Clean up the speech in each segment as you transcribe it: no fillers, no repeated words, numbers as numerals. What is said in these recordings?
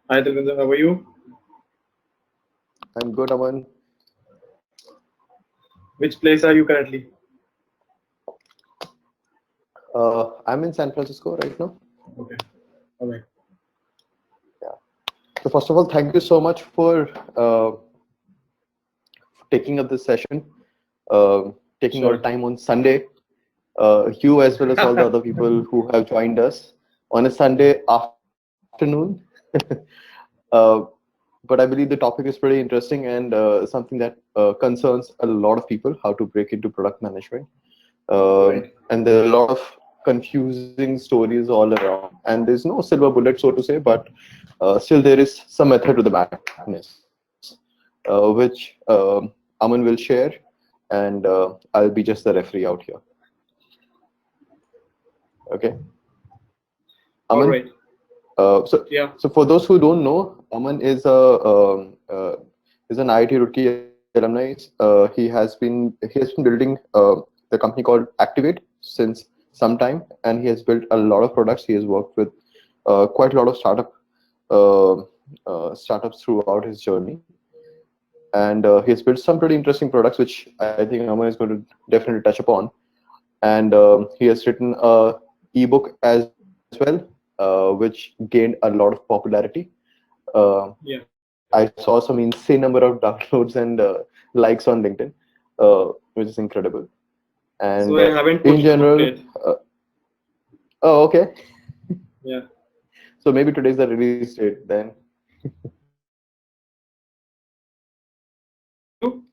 Hi, Talvinder, how are you? I'm good, Aman. Which place are you currently? I'm in San Francisco right now. Okay, all right. Yeah. So first of all, thank you so much for taking up this session, taking Sure. out time on Sunday. You as well as all the other people who have joined us on a Sunday afternoon. uh, but I believe the topic is pretty interesting and something that concerns a lot of people, how to break into product management. Right. And there are a lot of confusing stories all around. And there's no silver bullet, so to say, but still there is some method to the madness, which Aman will share, and I'll be just the referee out here. Okay, All Aman. right. So, Yeah. so for those who don't know, Aman is an IIT Roorkee alumni. He has been building the company called Actiwate since some time, and he has built a lot of products. He has worked with quite a lot of uh, startups throughout his journey, and he has built some pretty interesting products, which I think Aman is going to definitely touch upon. And he has written a ebook as well, which gained a lot of popularity. I Yeah. saw some insane number of downloads and likes on LinkedIn, which is incredible. And So I haven't in put the book general, yet. oh, okay. Yeah. So maybe today's the release date then. You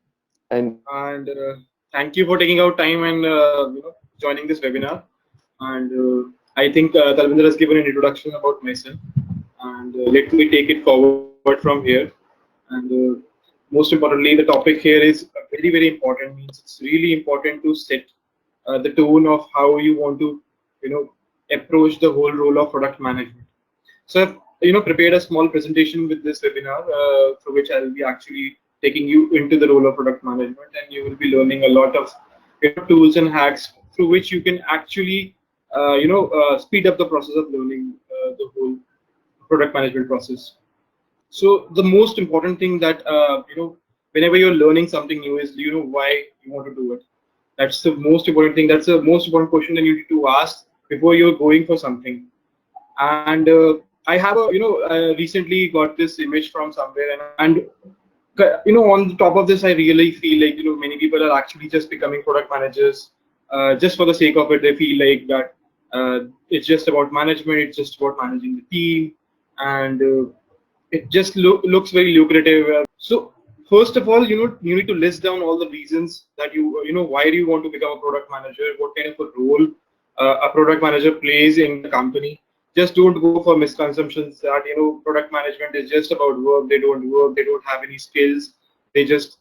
And and thank you for taking out time and joining this webinar. And I think Talvinder has given an introduction about myself, and let me take it forward from here. And most importantly, the topic here is very important. Means it's really important to set the tone of how you want to, you know, approach the whole role of product management. So I've prepared a small presentation with this webinar through which I'll be actually taking you into the role of product management, and you will be learning a lot of tools and hacks through which you can actually speed up the process of learning the whole product management process. So the most important thing that whenever you're learning something new is, do you know why you want to do it? That's the most important thing. That's the most important question that you need to ask before you're going for something. And I have a recently got this image from somewhere, and on the top of this, I really feel like many people are actually just becoming product managers just for the sake of it. They feel like that it's just about management, it's just about managing the team, and it just looks very lucrative. So first of all, you need to list down all the reasons that why do you want to become a product manager, what kind of a role a product manager plays in the company. Just don't go for misconceptions that product management is just about work. They don't work, they don't have any skills, they just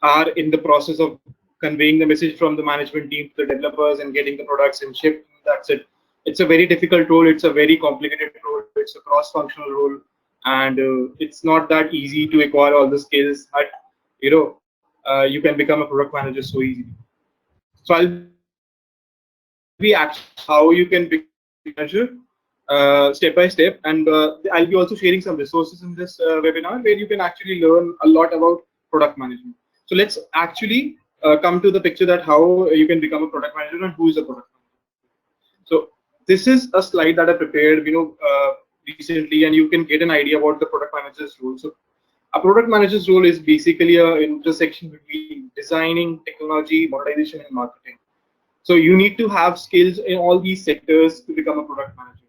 are in the process of conveying the message from the management team to the developers and getting the products and shipped. That's it. It's a very difficult role. It's a very complicated role. It's a cross-functional role, and it's not that easy to acquire all the skills that you can become a product manager so easily. So I'll be actually showing how you can become a product manager step by step, and I'll be also sharing some resources in this webinar where you can actually learn a lot about product management. So let's actually come to the picture that how you can become a product manager and who is a product manager. So this is a slide that I prepared, recently, and you can get an idea about the product manager's role. So a product manager's role is basically a intersection between designing, technology, monetization, and marketing. So you need to have skills in all these sectors to become a product manager,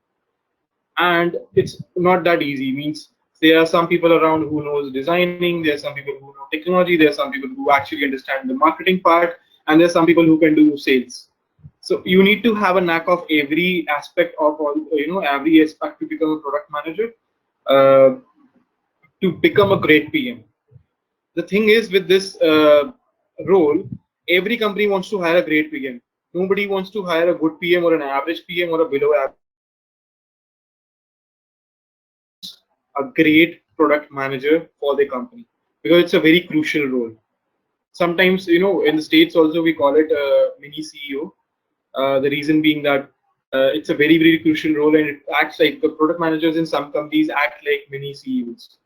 and it's not that easy. Means there are some people around who knows designing, there are some people who know technology, there are some people who actually understand the marketing part, and there are some people who can do sales. So you need to have a knack of every aspect of all, every aspect to become a product manager, uh, to become a great PM. The thing is with this role, every company wants to hire a great PM. Nobody wants to hire a good PM or an average PM or a below average PM. Everybody wants a great product manager for their company because it's a very crucial role. Sometimes, in the States also we call it a mini CEO. The reason being that It's a very crucial role, and it acts like the product managers in some companies act like mini CEOs.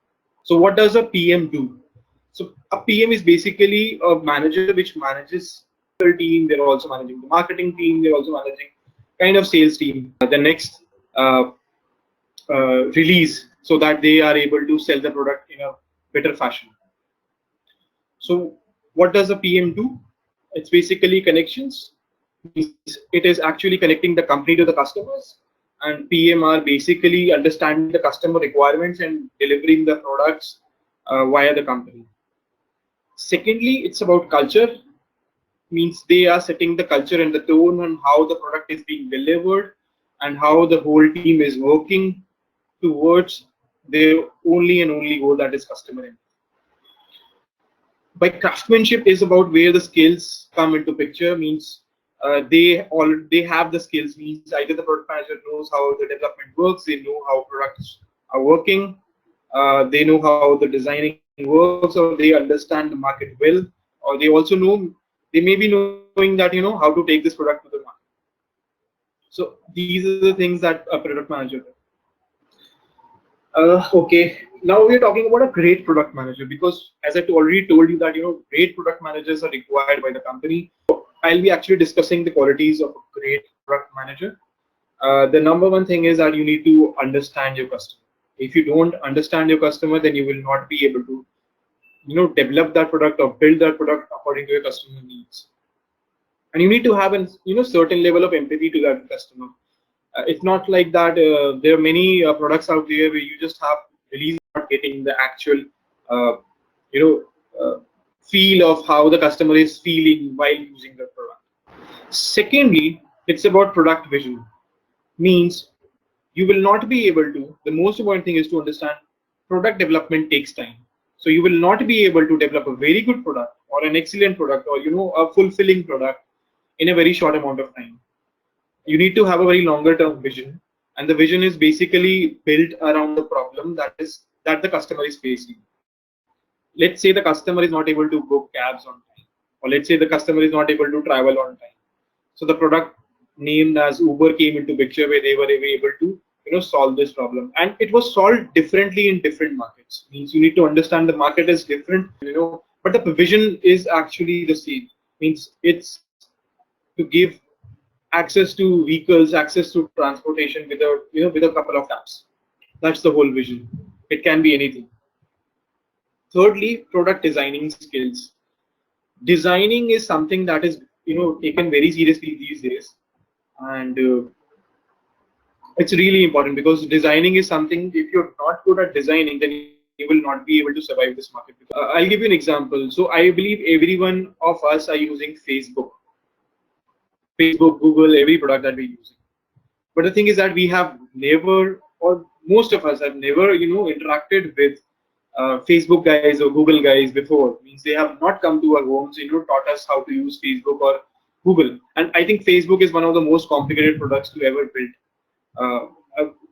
So what does a PM do? So a PM is basically a manager which manages the team. They're also managing the marketing team. They're also managing kind of sales team. The next uh, release, so that they are able to sell the product in a better fashion. So what does a PM do? It's basically connections. Means it is actually connecting the company to the customers, and PM are basically understanding the customer requirements and delivering the products via the company. Secondly, it's about culture. Means they are setting the culture and the tone on how the product is being delivered and how the whole team is working towards their only and only goal, that is customer impact. By craftsmanship is about where the skills come into picture. Means they have the skills. Means either the product manager knows how the development works, they know how products are working, they know how the designing works, or they understand the market well, or they also know, they may be knowing that how to take this product to the market. So these are the things that a product manager does. Okay, now we're talking about a great product manager, because as I already told you that great product managers are required by the company. I'll be actually discussing the qualities of a great product manager. The number one thing is that you need to understand your customer. If you don't understand your customer, then you will not be able to develop that product or build that product according to your customer needs. And you need to have a certain level of empathy to that customer. It's not like that there are many products out there where you just have release, not getting the actual uh, you know feel of how the customer is feeling while using the product. Secondly, it's about product vision. Means you will not be able to, the most important thing is to understand product development takes time. So you will not be able to develop a very good product or an excellent product, or a fulfilling product in a very short amount of time. You need to have a very longer term vision, and the vision is basically built around the problem that the customer is facing. Let's say the customer is not able to book cabs on time, or let's say the customer is not able to travel on time. So the product named as Uber came into picture, where they were able to solve this problem, and it was solved differently in different markets. Means you need to understand the market is different, but the vision is actually the same. Means it's to give access to vehicles, access to transportation with a couple of taps. That's the whole vision. It can be anything. Thirdly, product designing skills. Designing is something that is taken very seriously these days, and it's really important, because designing is something, if you're not good at designing, then you will not be able to survive this market. I'll give you an example. So I believe every one of us are using Facebook, Google, every product that we're using. But the thing is that we have never, or most of us have never, interacted with Facebook guys or Google guys before. Means they have not come to our homes, taught us how to use Facebook or Google. And I think Facebook is one of the most complicated products to ever build. Uh,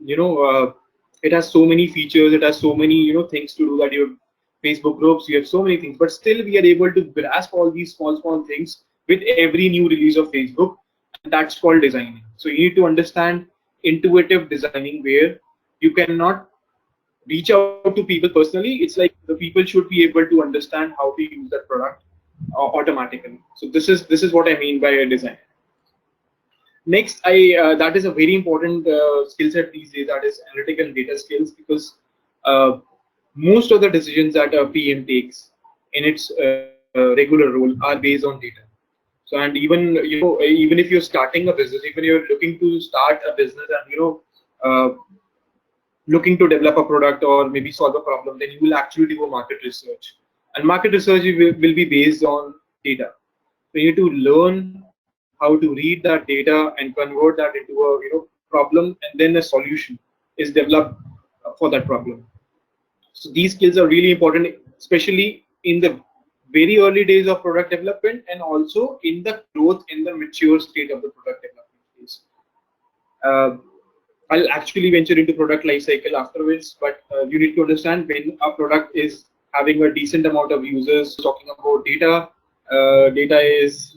you know, it has so many features. It has so many, things to do, that you have Facebook groups. You have so many things, but still we are able to grasp all these small things with every new release of Facebook, and that's called designing. So you need to understand intuitive designing, where you cannot reach out to people personally. It's like the people should be able to understand how to use that product automatically. So this is what I mean by a design. Next, I that is a very important skill set these days. That is analytical data skills, because uh, most of the decisions that a PM takes in its regular role are based on data. So, and even if you're starting a business, even you're looking to start a business, and looking to develop a product or maybe solve a problem, then you will actually do a market research. And market research will be based on data. So you need to learn how to read that data and convert that into a problem, and then a solution is developed for that problem. So these skills are really important, especially in the very early days of product development, and also in the growth, in the mature state of the product development phase. Uh, I'll actually venture into product life cycle afterwards, but you need to understand when a product is having a decent amount of users. Talking about data, data is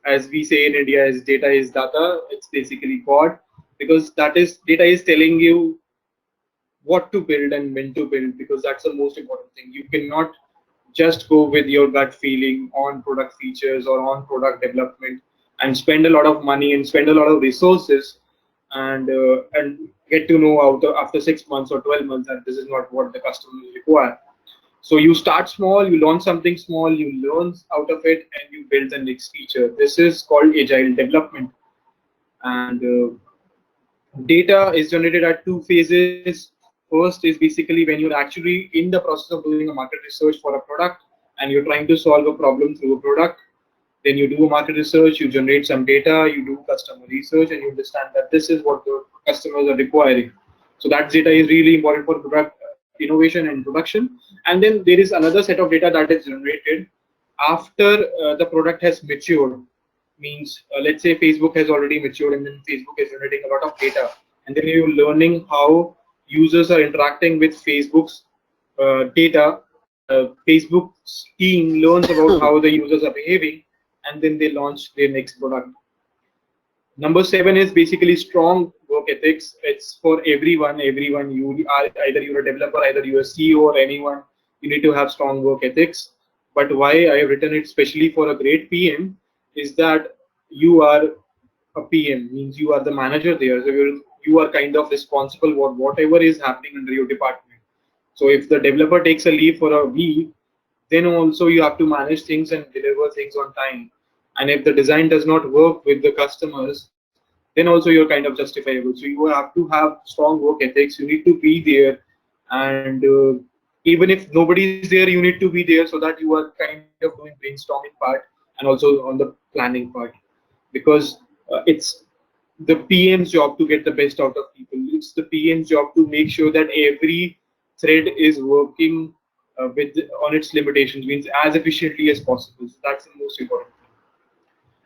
as we say in India, is data is data. It's basically God, because that is data is telling you what to build and when to build, because that's the most important thing. You cannot just go with your gut feeling on product features or on product development and spend a lot of money and spend a lot of resources and get to know after 6 months or 12 months that this is not what the customers require. So you start small, you launch something small, you learn out of it, and you build the next feature. This is called agile development. And data is generated at two phases. First is basically when you're actually in the process of doing a market research for a product and you're trying to solve a problem through a product. Then you do a market research, you generate some data, you do customer research, and you understand that this is what the customers are requiring. So that data is really important for product innovation and production. And then there is another set of data that is generated after the product has matured. Means let's say Facebook has already matured, and then Facebook is generating a lot of data, and then you're learning how users are interacting with Facebook's data. Facebook's team learns about how the users are behaving, and then they launch their next product. Number 7 is basically strong work ethics. It's for everyone. Everyone, you are either you're a developer, either you're a CEO or anyone. You need to have strong work ethics. But why I have written it specially for a great PM is that you are a PM, means you are the manager there. So you are kind of responsible for whatever is happening under your department. So if the developer takes a leave for a week, then also you have to manage things and deliver things on time. And if the design does not work with the customers, then also you're kind of justifiable. So you have to have strong work ethics. You need to be there, and even if nobody is there, you need to be there so that you are kind of doing brainstorming part and also on the planning part, because it's the PM's job to get the best out of people. It's the PM's job to make sure that every thread is working with on its limitations, means as efficiently as possible. So that's the most important thing.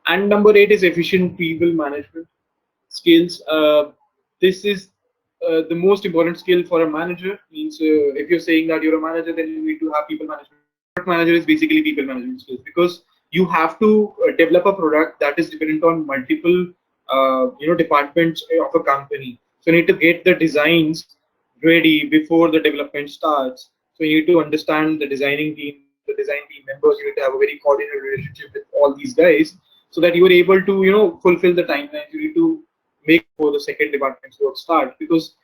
And number 8 is efficient people management skills. This is the most important skill for a manager. Means if you're saying that you're a manager, then you need to have people management. Product manager is basically people management skills, because you have to develop a product that is dependent on multiple departments of a company. So you need to get the designs ready before the development starts. So you need to understand the designing team, the design team members. You need to have a very coordinated relationship with all these guys, so that you are able to fulfill the timelines you need to make before the second department's work starts, because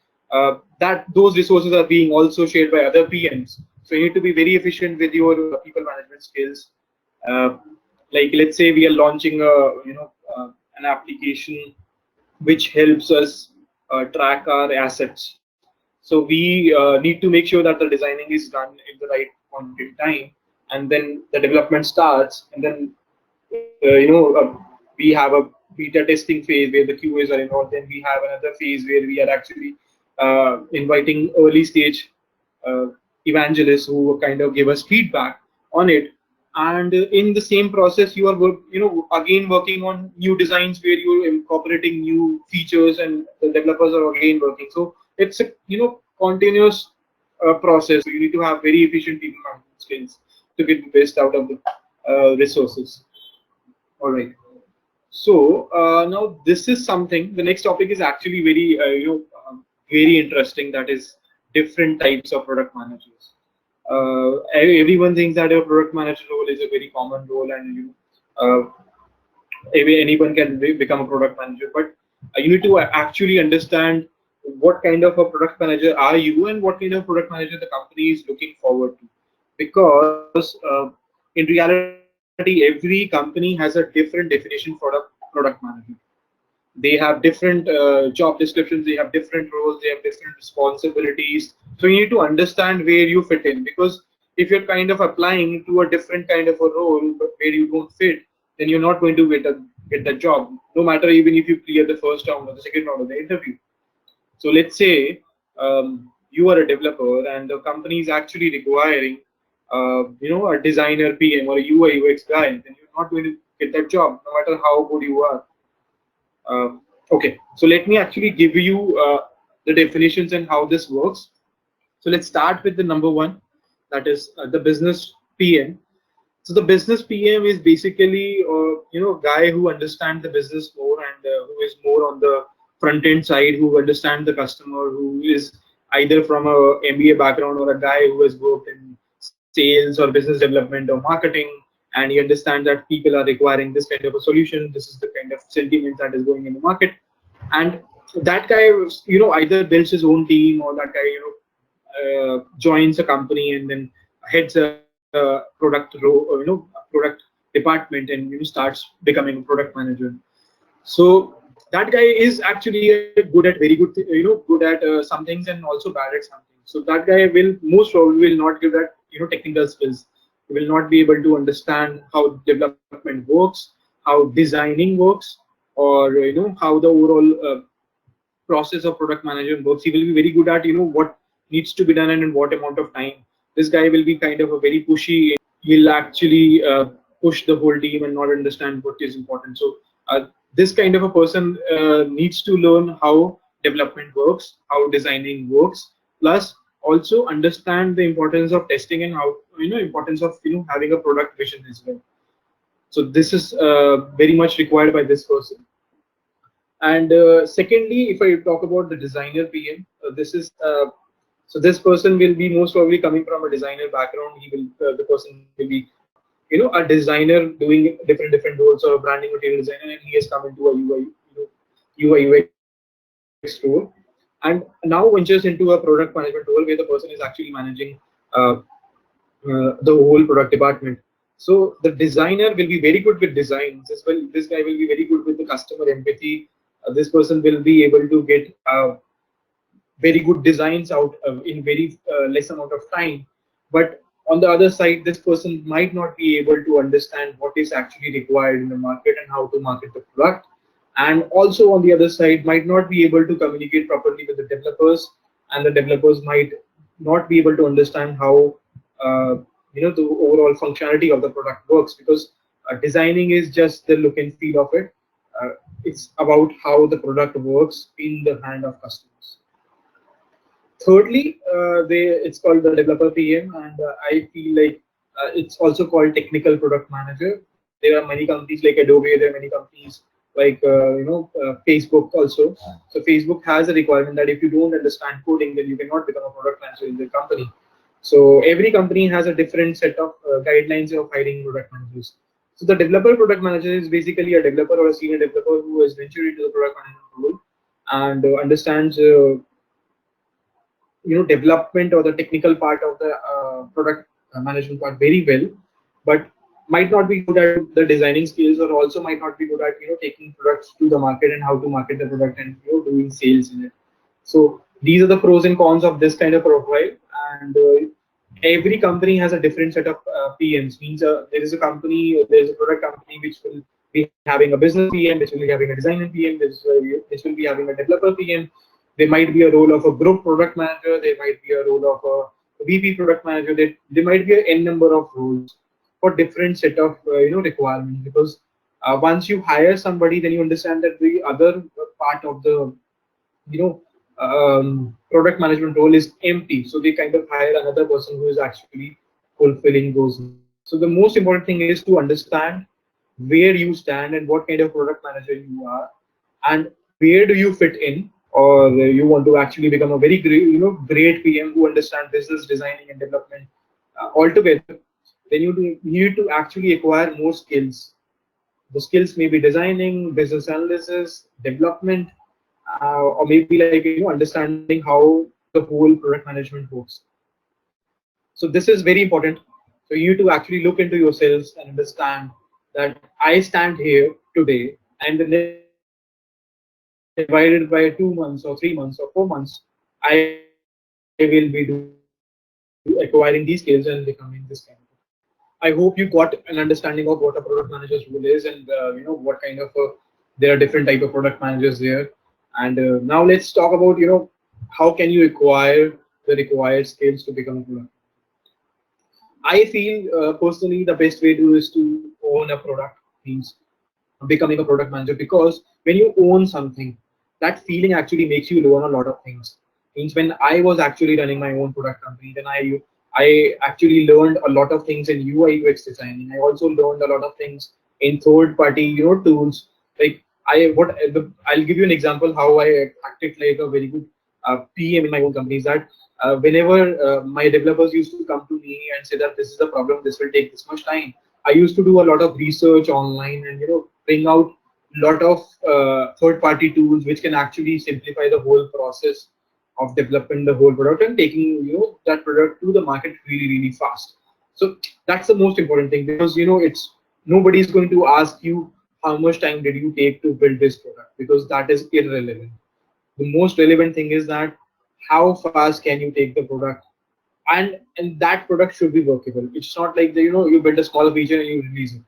that those resources are being also shared by other PMs. So you need to be very efficient with your people management skills. Uh, like let's say we are launching an application which helps us track our assets. So we need to make sure that the designing is done in the right point in time, and then the development starts, and then we have a beta testing phase where the QAs are involved. Then we have another phase where we are actually inviting early stage uh, evangelists who kind of give us feedback on it. And in the same process, you are again working on new designs where you're incorporating new features, and the developers are again working. So it's a continuous process. So you need to have very efficient people management skills to get the best out of the resources. All right. So now this is something. The next topic is actually very very interesting. That is different types of product managers. Everyone thinks that a product manager role is a very common role, and anyone can become a product manager. But you need to actually understand what kind of a product manager are you, and what kind of product manager the company is looking forward to. Because in reality, every company has a different definition for a product manager. They have different job descriptions, they have different roles, they have different responsibilities. So you need to understand where you fit in, because if you're kind of applying to a different kind of a role but where you don't fit, then you're not going to get the job, no matter even if you clear the first round or the second round of the interview. So let's say you are a developer and the company is actually requiring a designer PM or a UI UX guy, then you're not going to get that job no matter how good you are. Okay, so let me actually give you the definitions and how this works. So let's start with the number 1, that is the business PM. So the business PM is basically, guy who understands the business more and who is more on the front end side, who understands the customer, who is either from a MBA background or a guy who has worked in sales or business development or marketing, and he understands that people are requiring this kind of a solution. This is the kind of sentiment that is going in the market, and that guy, either builds his own team, or that guy, joins a company and then heads a product row, product department, and starts becoming a product manager. So that guy is actually good at very good, good at some things and also bad at some things. So that guy will most probably will not give that technical skills. He will not be able to understand how development works, how designing works, or how the overall process of product management works. He will be very good at what needs to be done and in what amount of time. This guy will be kind of a very pushy. He'll actually push the whole team and not understand what is important. So this kind of a person needs to learn how development works, how designing works, plus also understand the importance of testing and how importance of having a product vision as well. So this is very much required by this person. And secondly, if I talk about the designer PM, this is so this person will be most probably coming from a designer background. He will the person will be a designer doing different roles, or a branding material designer, and he has come into a UI UX role, and now ventures into a product management role where the person is actually managing the whole product department. So the designer will be very good with designs as well. This guy will be very good with the customer empathy. This person will be able to get very good designs out in very less amount of time. But on the other side, this person might not be able to understand what is actually required in the market and how to market the product. And also on the other side, might not be able to communicate properly with the developers, and the developers might not be able to understand how the overall functionality of the product works, because designing is just the look and feel of it. It's about how the product works in the hand of customers. Thirdly, it's called the developer PM, and I feel like it's also called technical product manager. There are many companies like Adobe. There are many companies like Facebook also. So Facebook has a requirement that if you don't understand coding, then you cannot become a product manager in the company. So every company has a different set of guidelines of hiring product managers. So the developer product manager is basically a developer or a senior developer who has ventured into the product management role and understands development or the technical part of the product management part very well, but might not be good at the designing skills, or also might not be good at taking products to the market and how to market the product and doing sales in it. So these are the pros and cons of this kind of profile, and every company has a different set of PMs. Means there is a product company which will be having a business PM, which will be having a design PM, which will be having a developer PM. There might be a role of a group product manager. There might be a role of a VP product manager. There might be an n number of roles for different set of requirements. Because once you hire somebody, then you understand that the other part of the product management role is empty. So they kind of hire another person who is actually fulfilling those needs. So the most important thing is to understand where you stand and what kind of product manager you are, and where do you fit in, or you want to actually become a very great PM who understands business designing and development altogether. Then you need to actually acquire more skills. The skills may be designing, business analysis, development, or maybe like understanding how the whole product management works. So this is very important. So you need to actually look into yourselves and understand that I stand here today, and the next divided by 2 months or 3 months or 4 months, I will be acquiring these skills and becoming this kind of. I hope you got an understanding of what a product manager's role is, and what kind of there are different type of product managers there. And now let's talk about how can you acquire the required skills to become a product. I feel personally the best way to do is to own a product, means becoming a product manager, because when you own something, that feeling actually makes you learn a lot of things. Means when I was actually running my own product company, then I actually learned a lot of things in UI UX designing. I also learned a lot of things in third party, tools. Like I'll give you an example how I acted like a very good PM in my own company. Is that whenever my developers used to come to me and say that this is the problem, this will take this much time, I used to do a lot of research online and bring out a lot of third party tools which can actually simplify the whole process of developing the whole product and taking that product to the market really fast. So that's the most important thing, because it's nobody is going to ask you how much time did you take to build this product, because that is irrelevant. The most relevant thing is that how fast can you take the product, and that product should be workable. It's not like you build a small feature and you release it.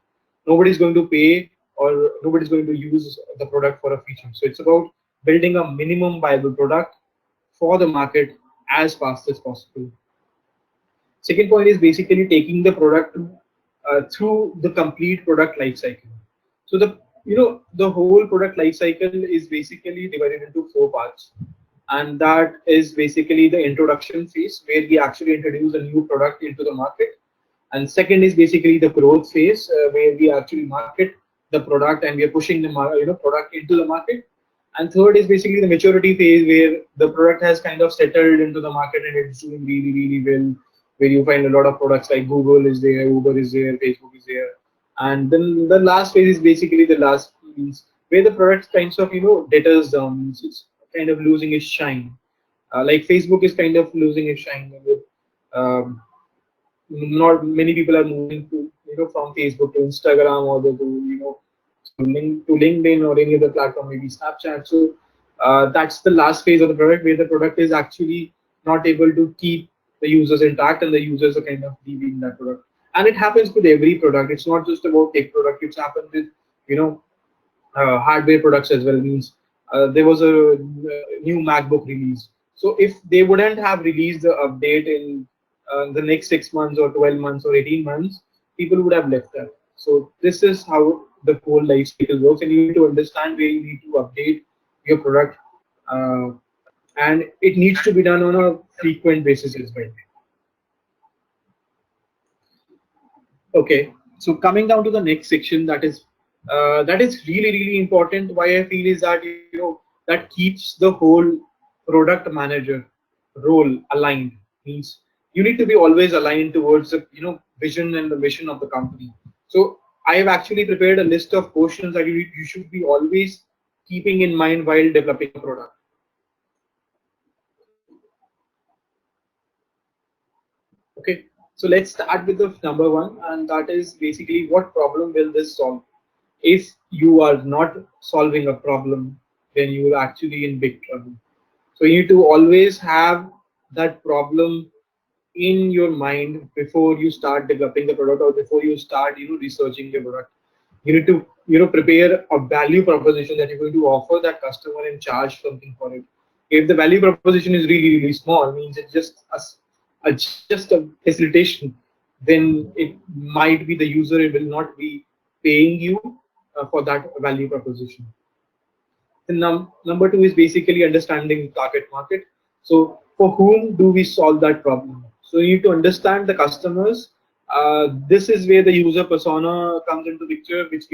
Nobody's going to pay, or nobody's going to use the product for a feature. So it's about building a minimum viable product for the market as fast as possible. Second point is basically taking the product through the complete product life cycle. So the whole product life cycle is basically divided into four parts, and that is basically the introduction phase where we actually introduce a new product into the market, and second is basically the growth phase where we actually market the product and we are pushing the product into the market, and third is basically the maturity phase where the product has kind of settled into the market and it's doing really well, where you find a lot of products like Google is there, Uber is there, Facebook is there. And then the last phase is basically the last means where the product kinds of deters down, means it's kind of losing its shine. Like Facebook is kind of losing its shine with um, not many people are moving to from Facebook to Instagram, or to to LinkedIn or any other platform, maybe Snapchat. So that's the last phase of the product where the product is actually not able to keep the users intact, and the users are kind of leaving that product. And it happens with every product. It's not just about tech product. It's happened with you know hardware products as well. Means there was a new MacBook release. So if they wouldn't have released the update in the next 6 months or 12 months or 18 months, people would have left that. So this is how the whole life cycle works, and you need to understand where you need to update your product, uh, and it needs to be done on a frequent basis as well. Okay, so coming down to the next section, that is really important. Why I feel is that that keeps the whole product manager role aligned. Means you need to be always aligned towards the vision and the mission of the company. So I have actually prepared a list of questions that you should be always keeping in mind while developing a product. Okay, so let's start with the number one, and that is basically what problem will this solve? If you are not solving a problem, then you are actually in big trouble. So you need to always have that problem in your mind before you start developing the product, or before you start researching the product. You need to prepare a value proposition that you're going to offer that customer and charge something for it. If the value proposition is really small, means it's just just a facilitation, then it might be the user will not be paying you for that value proposition. The number two is basically understanding the target market. So for whom do we solve that problem? So you need to understand the customers. This is where the user persona comes into picture, which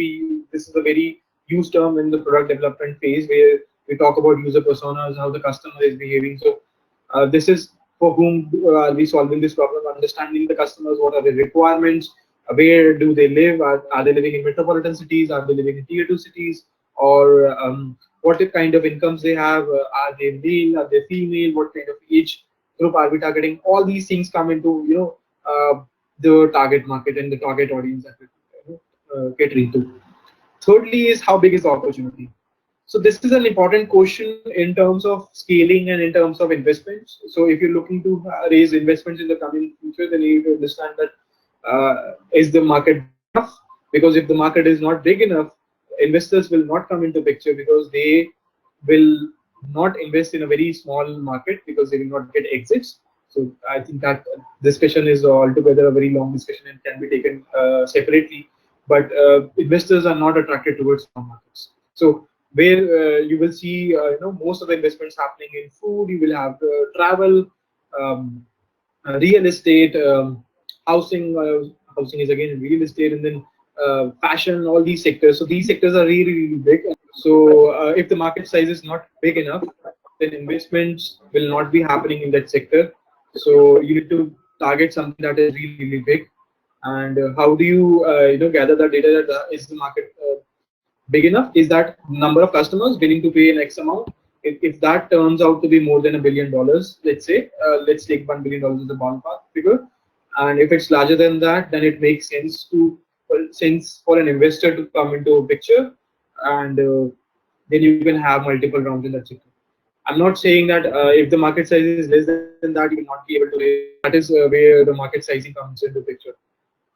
this is a very used term in the product development phase, where we talk about user personas, how the customer is behaving. So this is for whom are we solving this problem, understanding the customers, what are their requirements, where do they live, are they living in metropolitan cities, are they living in tier 2 cities, or what kind of incomes they have, are they male, are they female, what kind of age group are we targeting. All these things come into the target market and the target audience that we catering to. Thirdly is how big is the opportunity. So this is an important question in terms of scaling and in terms of investments. So if you're looking to raise investments in the coming future, then you need to understand that is the market big enough? Because if the market is not big enough, investors will not come into picture, because they will not invest in a very small market because they will not get exits. So I think that discussion is altogether a very long discussion and can be taken separately. But investors are not attracted towards small markets. So where you will see most of the investments happening in food, you will have travel, um, real estate, housing. Housing is again real estate, and then fashion, all these sectors. So these sectors are really, really big. So if the market size is not big enough, then investments will not be happening in that sector. So you need to target something that is really, really big. And how do you gather the data that is the market big enough? Is that number of customers willing to pay an X amount? If that turns out to be more than $1 billion, let's say, let's take $1 billion as a ballpark figure, and if it's larger than that, then it makes sense to sense for an investor to come into a picture, and then you can have multiple rounds in that sector. I'm not saying that if the market size is less than that, you will not be able to raise money. That is where the market sizing comes into picture.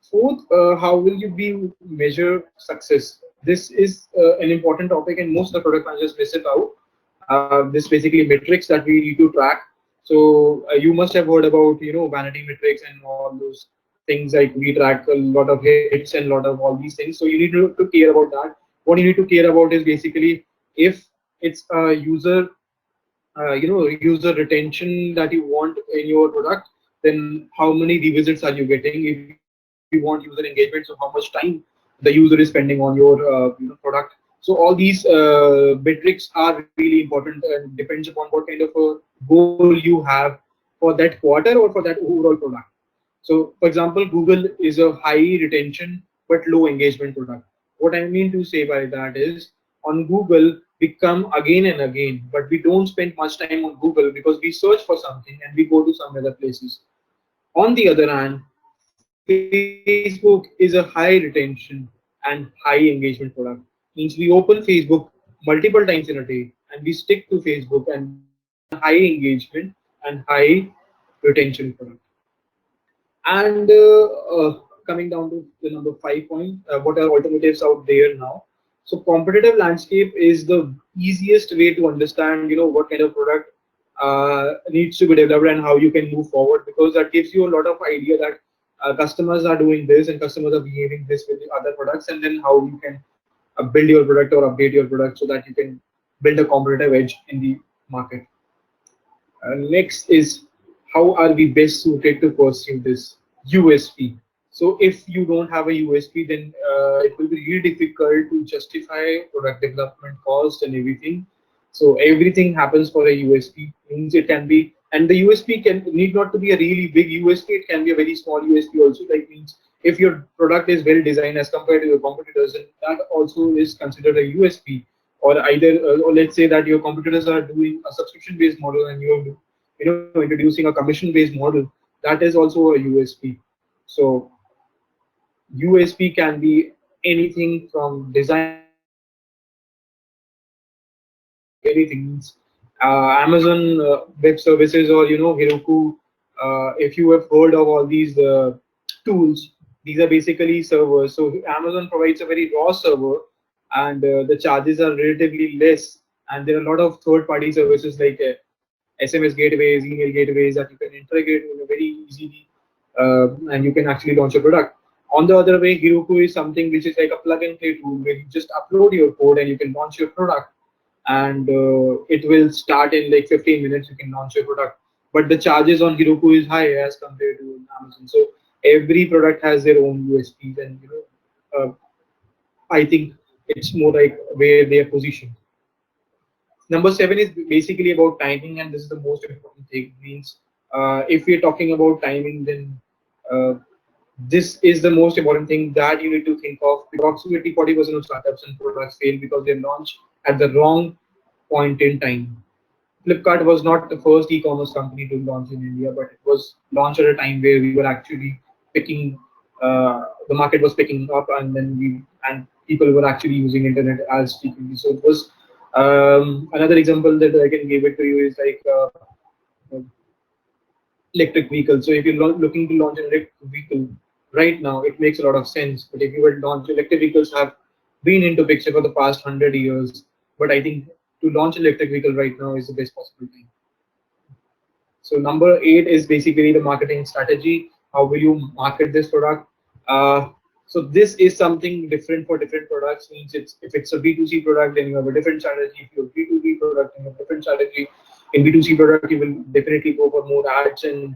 Fourth, how will you be measure success? This is an important topic, and most of the product managers miss it out. This basically metrics that we need to track. So you must have heard about vanity metrics and all those things, like we track a lot of hits and a lot of all these things. So you need to care about that. What you need to care about is basically if it's a user retention that you want in your product, then how many revisits are you getting? If you want user engagement, so how much time the user is spending on your product. So all these metrics are really important, and depends upon what kind of a goal you have for that quarter or for that overall product. So for example, Google is a high retention but low engagement product. What I mean to say by that is, on Google we come again and again, but we don't spend much time on Google because we search for something and we go to some other places. On the other hand, Facebook is a high retention and high engagement product. Means we open Facebook multiple times in a day and we stick to Facebook, and that is a high engagement and high retention product. And coming down to the number 5 point, what are alternatives out there now? So competitive landscape is the easiest way to understand, what kind of product needs to be developed and how you can move forward, because that gives you a lot of idea that customers are doing this and customers are behaving this with the other products, and then how you can build your product or update your product so that you can build a competitive edge in the market. Next is, how are we best suited to pursue this USP? So if you don't have a USP, then it will be really difficult to justify product development cost and everything. So everything happens for a USP. Means it can be, and the USP can need not to be a really big USP. It can be a very small USP also. Like, means if your product is well designed as compared to your competitors, then that also is considered a USP. Or either, or let's say that your competitors are doing a subscription-based model and you're introducing a commission-based model, that is also a USP. So USP can be anything from design to anything. Amazon Web Services, or Heroku. If you have heard of all these tools, these are basically servers. So Amazon provides a very raw server, and the charges are relatively less. And there are a lot of third-party services like SMS gateways, email gateways that you can integrate very easily, and you can actually launch a product. On the other way, Heroku is something which is like a plug-and-play tool where you just upload your code and you can launch your product, and it will start in like 15 minutes. You can launch your product, but the charges on Heroku is high as compared to Amazon. So every product has their own USPs, and I think it's more like where they are positioned. Number 7 is basically about timing, and this is the most important thing. Means if we're talking about timing, then uh, this is the most important thing that you need to think of. Approximately 40% of startups and products fail because they launch at the wrong point in time. Flipkart was not the first e-commerce company to launch in India, but it was launched at a time where we were actually picking, the market was picking up, and then people were actually using internet as frequently. So it was another example that I can give it to you is like electric vehicles. So if you're looking to launch an electric vehicle right now, it makes a lot of sense. But if you were to launch, electric vehicles have been into picture for the past 100 years. But I think to launch an electric vehicle right now is the best possible time. So number 8 is basically the marketing strategy. How will you market this product? So this is something different for different products. Means if it's a B2C product, then you have a different strategy. If you're a B2B product, then you have a different strategy. In B2C product, you will definitely go for more ads and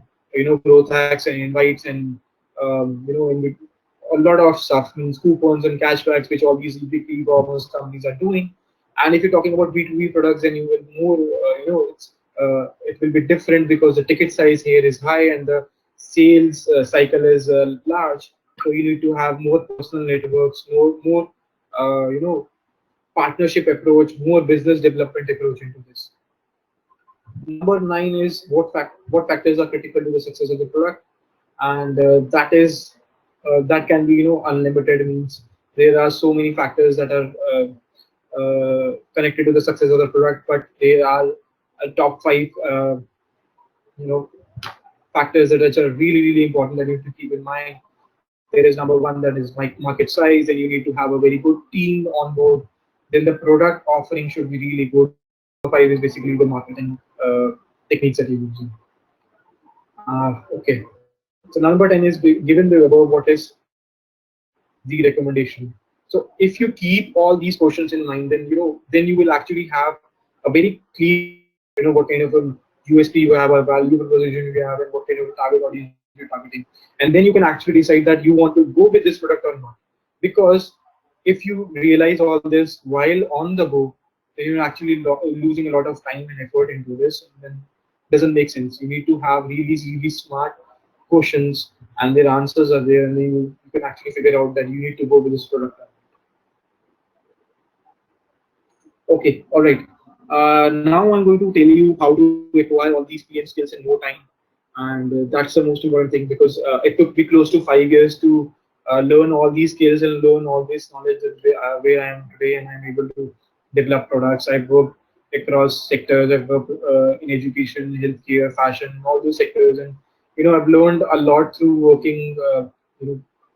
growth hacks and invites and a lot of stuff, means coupons and cashbacks, which obviously big e-commerce companies are doing. And if you're talking about B2B products, then you will more, it will be different because the ticket size here is high and the sales cycle is large. So you need to have more personal networks, more, partnership approach, more business development approach into this. Number nine is what factors are critical to the success of the product, and that can be unlimited. Means there are so many factors that are connected to the success of the product, but there are top five you know factors that are really important that you need to keep in mind. There is number one, that is market size, and you need to have a very good team on board. Then the product offering should be really good. Number five is basically the marketing techniques that you're using. Okay. So number 10 is given the above, what is the recommendation? So if you keep all these questions in mind, then then you will actually have a very clear idea of what kind of a USP you have, a value proposition you have, and what kind of a target audience you're targeting. And then you can actually decide that you want to go with this product or not. Because if you realize all this while on the go, then you're actually losing a lot of time and effort into this, and then it doesn't make sense. You need to have really smart questions, and their answers are there, and then you can actually figure out that you need to go with this product. Okay, all right. Now I'm going to tell you how to acquire all these PM skills in more time, and that's the most important thing, because it took me close to 5 years to learn all these skills and learn all this knowledge where I am today, and I'm able to develop products. I've worked across sectors. I've worked in education, healthcare, fashion, all those sectors, and I've learned a lot through working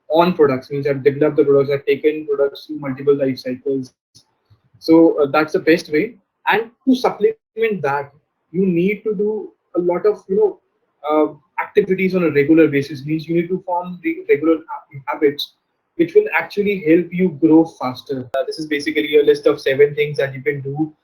on products. Means I've developed the products. I've taken products through multiple life cycles. So that's the best way. And to supplement that, you need to do a lot of activities on a regular basis. Means you need to form regular habits which will actually help you grow faster. This is basically a list of 7 things that you can do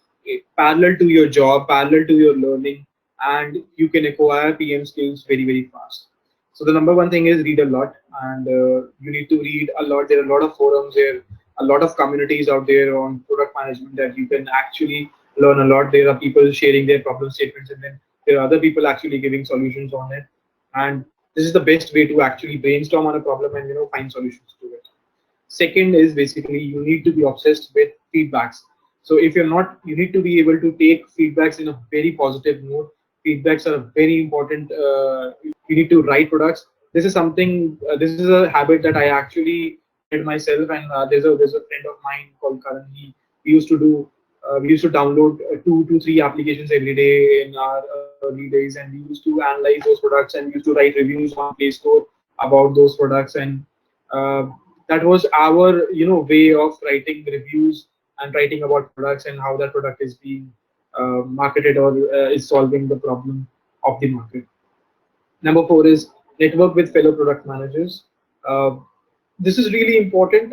parallel to your job, parallel to your learning, and you can acquire PM skills very fast. So the number one thing is read a lot, and you need to read a lot. There are a lot of forums there, a lot of communities out there on product management that you can actually learn a lot. There are people sharing their problem statements, and then there are other people actually giving solutions on it. And this is the best way to actually brainstorm on a problem and find solutions to it. Second is basically you need to be obsessed with feedbacks. So if you're not, you need to be able to take feedbacks in a very positive mood. Feedbacks are very important. You need to write products. This is something. This is a habit that I actually did myself. And there's a friend of mine called Karan. We used to do. We used to download 2 to 3 applications every day in our early days, and we used to analyze those products and we used to write reviews on Play Store about those products. And uh, that was our way of writing reviews and writing about products and how that product is being marketed or is solving the problem of the market. Number four is network with fellow product managers. Uh, this is really important,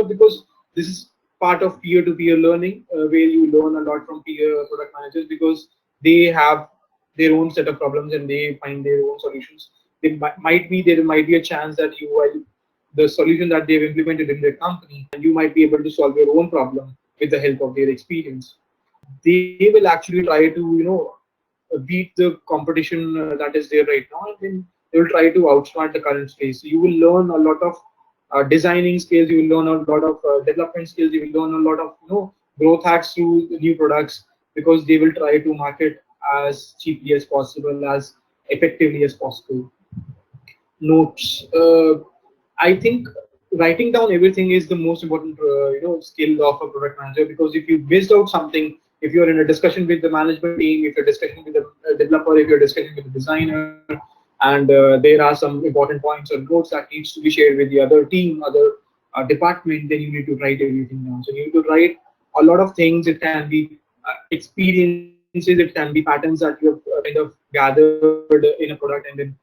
because this is part of peer-to-peer learning, where you learn a lot from peer product managers, because they have their own set of problems and they find their own solutions. There might be a chance that the solution that they've implemented in their company, and you might be able to solve your own problem with the help of their experience. They will actually try to beat the competition that is there right now, and then they will try to outsmart the current space. So you will learn a lot of designing skills. You will learn a lot of development skills. You will learn a lot of growth hacks through the new products, because they will try to market as cheaply as possible, as effectively as possible. Notes. I think writing down everything is the most important, skill of a product manager. Because if you missed out something, if you're in a discussion with the management team, if you're discussing with the developer, if you're discussing with the designer, and there are some important points or notes that needs to be shared with the other team, other department, then you need to write everything down. So you need to write a lot of things. It can be experiences, it can be patterns that you have kind of gathered in a product, and then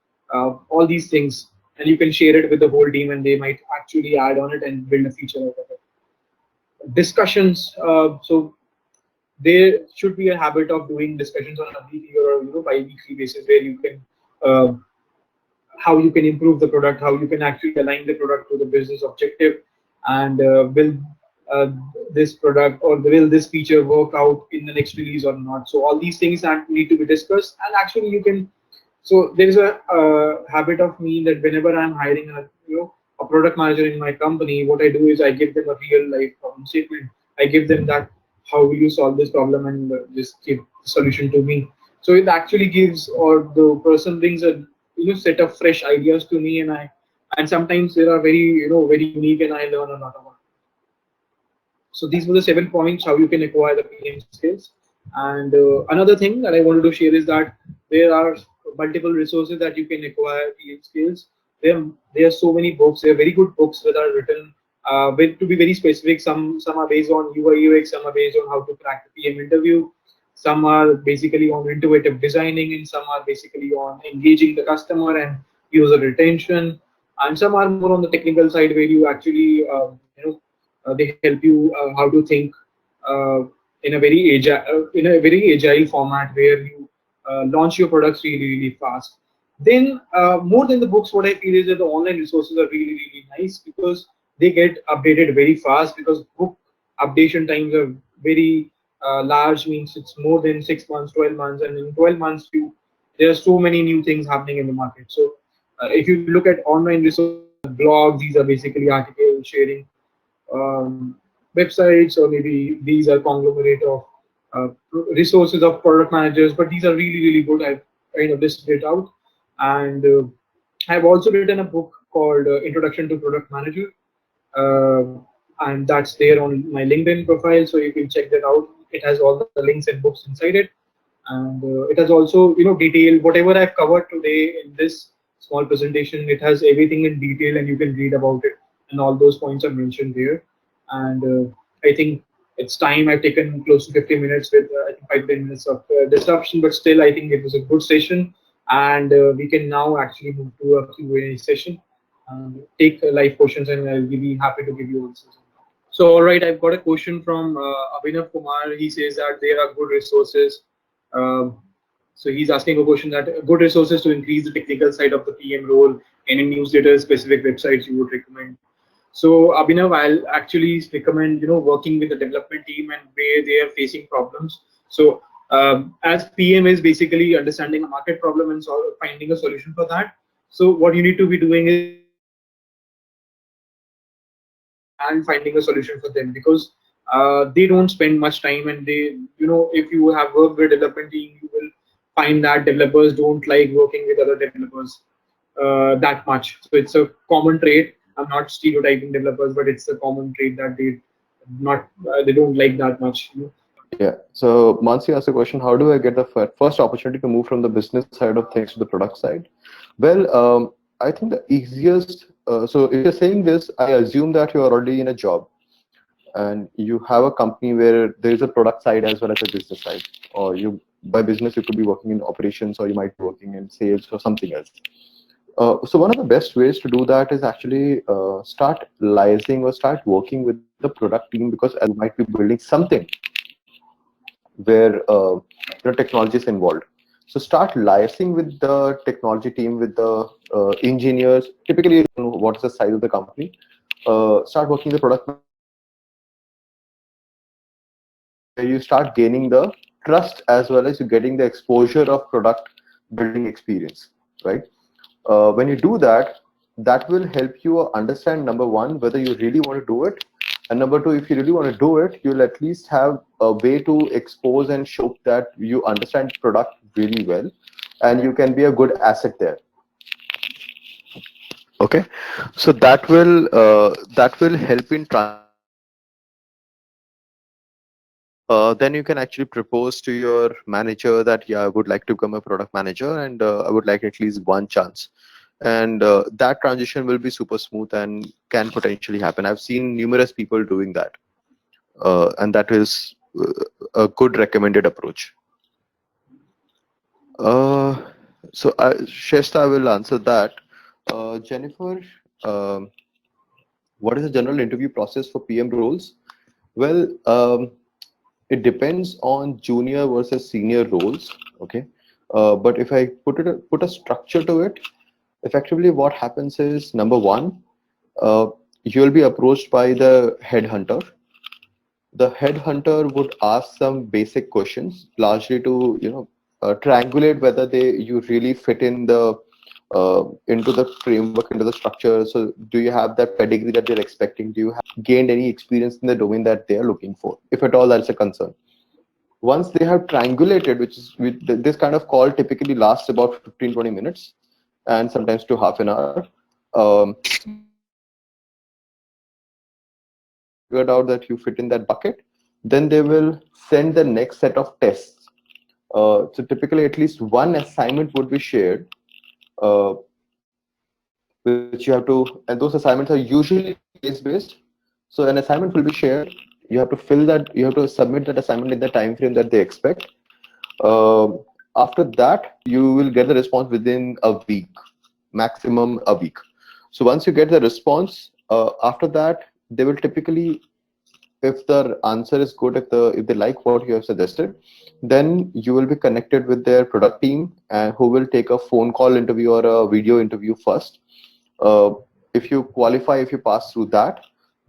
all these things, and you can share it with the whole team, and they might actually add on it and build a feature out of it. Discussions. So there should be a habit of doing discussions on a weekly or bi-weekly basis, where you can how you can improve the product, how you can actually align the product to the business objective, and will uh, this product or will this feature work out in the next release or not. So all these things that need to be discussed, and actually you can. So there is a habit of me that whenever I'm hiring a product manager in my company, what I do is I give them a real life problem statement. I give them that how will you solve this problem, and just give the solution to me. So it actually gives, or the person brings a set of fresh ideas to me, and sometimes they are very very unique, and I learn a lot about. So these were the 7 points how you can acquire the PM skills. And another thing that I wanted to share is that there are multiple resources that you can acquire PM skills. There are so many books. There are very good books that are written. To be very specific, some are based on UI UX, some are based on how to crack the PM interview, some are basically on intuitive designing, and some are basically on engaging the customer and user retention, and some are more on the technical side where you actually they help you how to think uh, in a very agile format where you launch your products really really fast. Then more than the books, what I feel is that the online resources are really really nice because they get updated very fast, because book updation times are very large, means it's more than 6 months, 12 months, and in 12 months there are so many new things happening in the market. So if you look at online resources, blogs, these are basically article sharing websites, or maybe these are conglomerate of uh, resources of product managers, but these are really really good. I've kind of listed it out. And I've also written a book called Introduction to Product Manager, uh, and that's there on my LinkedIn profile, so you can check that out. It has all the links and books inside it, and it has also detailed whatever I've covered today in this small presentation. It has everything in detail, and you can read about it, and all those points are mentioned there. And I think it's time. I've taken close to 50 minutes with I think 5 to 10 minutes of disruption, but still I think it was a good session, and we can now actually move to a Q&A session, take live questions, and I'll be happy to give you answers. So, all right, I've got a question from Abhinav Kumar. He says that there are good resources. Um, so he's asking a question that good resources to increase the technical side of the PM role. Any newsletters, specific websites you would recommend? So Abhinav, I'll actually recommend working with the development team and where they are facing problems. So as PM is basically understanding a market problem and finding a solution for that. So what you need to be doing is and finding a solution for them, because they don't spend much time, and they if you have worked with development team, you will find that developers don't like working with other developers that much. So it's a common trait. I'm not stereotyping developers, but it's a common trait that not they don't like that much. Yeah. So Mansi asked a question: how do I get the first opportunity to move from the business side of things to the product side? Well, I think the easiest. So if you're saying this, I assume that you're already in a job and you have a company where there is a product side as well as a business side. Or you, by business, you could be working in operations, or you might be working in sales or something else. So one of the best ways to do that is actually start liaising or start working with the product team, because as you might be building something where technology is involved. So start liaising with the technology team, with the engineers. Typically, what is the size of the company? Start working the product where you start gaining the trust as well as you getting the exposure of product building experience, right? When you do that, that will help you understand, number one, whether you really want to do it, and number two, if you really want to do it, you'll at least have a way to expose and show that you understand product really well, and you can be a good asset there. Okay, so that will help in then you can actually propose to your manager that, yeah, I would like to become a product manager, and I would like at least one chance. And that transition will be super smooth and can potentially happen. I've seen numerous people doing that, and that is a good recommended approach. Uh, Shesta, I will answer that. Jennifer, um, what is the general interview process for PM roles? Well, it depends on junior versus senior roles. Okay, but if I put a structure to it, Effectively, what happens is, number one, you'll be approached by the headhunter. The headhunter would ask some basic questions, largely to triangulate whether they you really fit in the into the framework, into the structure. So, do you have that pedigree that they're expecting? Do you have gained any experience in the domain that they are looking for? If at all, that's a concern. Once they have triangulated, which is this kind of call typically lasts about 15-20 minutes, and sometimes to half an hour. Once they have figured out that you fit in that bucket, then they will send the next set of tests. So typically, at least one assignment would be shared, uh, which you have to, and those assignments are usually case based. So an assignment will be shared. You have to fill that. You have to submit that assignment in the time frame that they expect. After that, you will get the response within a week, maximum a week. So once you get the response, after that, they will typically, if the answer is good, if they like what you have suggested, then you will be connected with their product team, and who will take a phone call interview or a video interview first. uh, if you qualify, if you pass through that,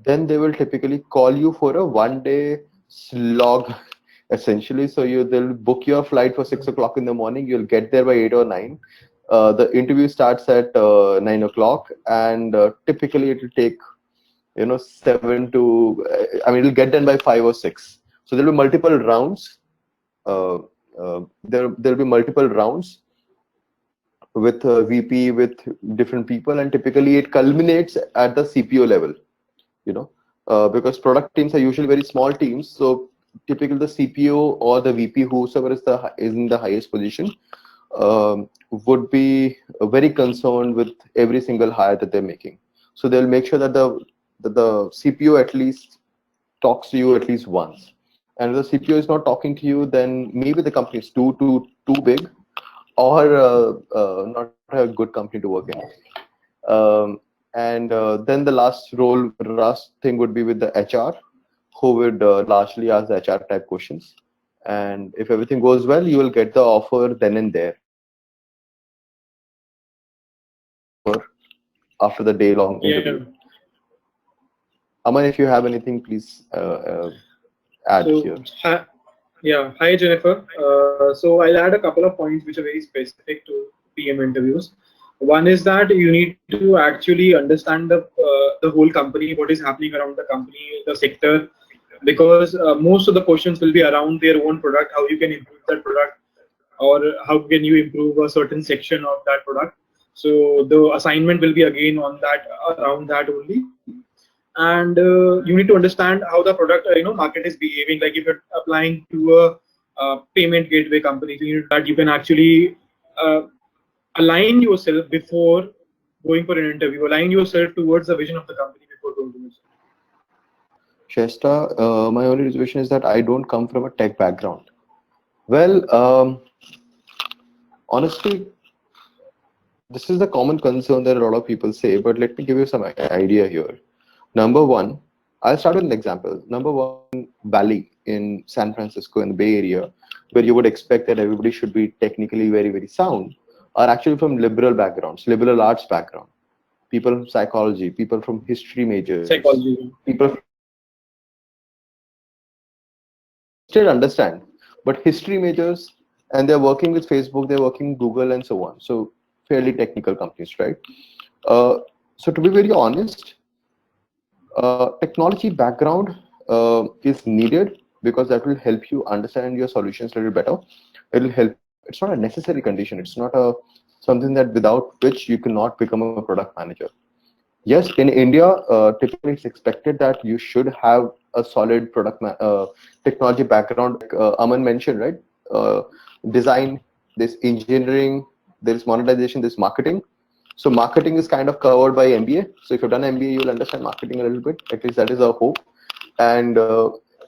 then they will typically call you for a 1 day slog essentially. So they'll book your flight for 6 o'clock in the morning. You'll get there by 8 or 9. The interview starts at 9 o'clock, and typically it will take 7 to I mean, it'll get done by 5 or 6. So there'll be multiple rounds. uh, there'll be multiple rounds with VP, with different people, and typically it culminates at the CPO level. You know, because product teams are usually very small teams, so typically the CPO or the VP, whosoever is in the highest position, would be very concerned with every single hire that they're making. So they'll make sure that the CPO at least talks to you at least once. And if the CPO is not talking to you, then maybe the company is too big, or not a good company to work in. And then the last thing would be with the HR, who would largely ask the HR type questions. And if everything goes well, you will get the offer then and there. After the day long Yeah. interview. Aman, if you have anything, please add So, here. yeah, hi Jennifer. So I'll add a couple of points which are very specific to PM interviews. One is that you need to actually understand the whole company, what is happening around the company, the sector, because most of the questions will be around their own product, how you can improve that product, or how can you improve a certain section of that product. So the assignment will be again on that, around that only. And you need to understand how the product market is behaving. Like if you're applying to a payment gateway company, so you need that you can actually uh, align yourself before going for an interview, align yourself towards the vision of the company before going to it. Shesta, my only reservation is that I don't come from a tech background. Well, honestly, this is the common concern that a lot of people say, but let me give you some idea here. Number one, I'll start with an example. Number one, Valley in San Francisco in the Bay Area, where you would expect that everybody should be technically very, very sound, are actually from liberal backgrounds, liberal arts background. People from psychology, people from history majors, Psychology. people still understand, but history majors, and they're working with Facebook, they're working Google, and so on. So fairly technical companies, right? So to be very honest, technology background is needed, because that will help you understand your solutions a little better. It will help. It's not a necessary condition. It's not a something that without which you cannot become a product manager. Yes, in India, typically it's expected that you should have a solid technology background. Like Aman mentioned, right? Design, this engineering, there's monetization, there's marketing. So marketing is kind of covered by MBA. So if you've done MBA, you'll understand marketing a little bit. At least that is our hope. And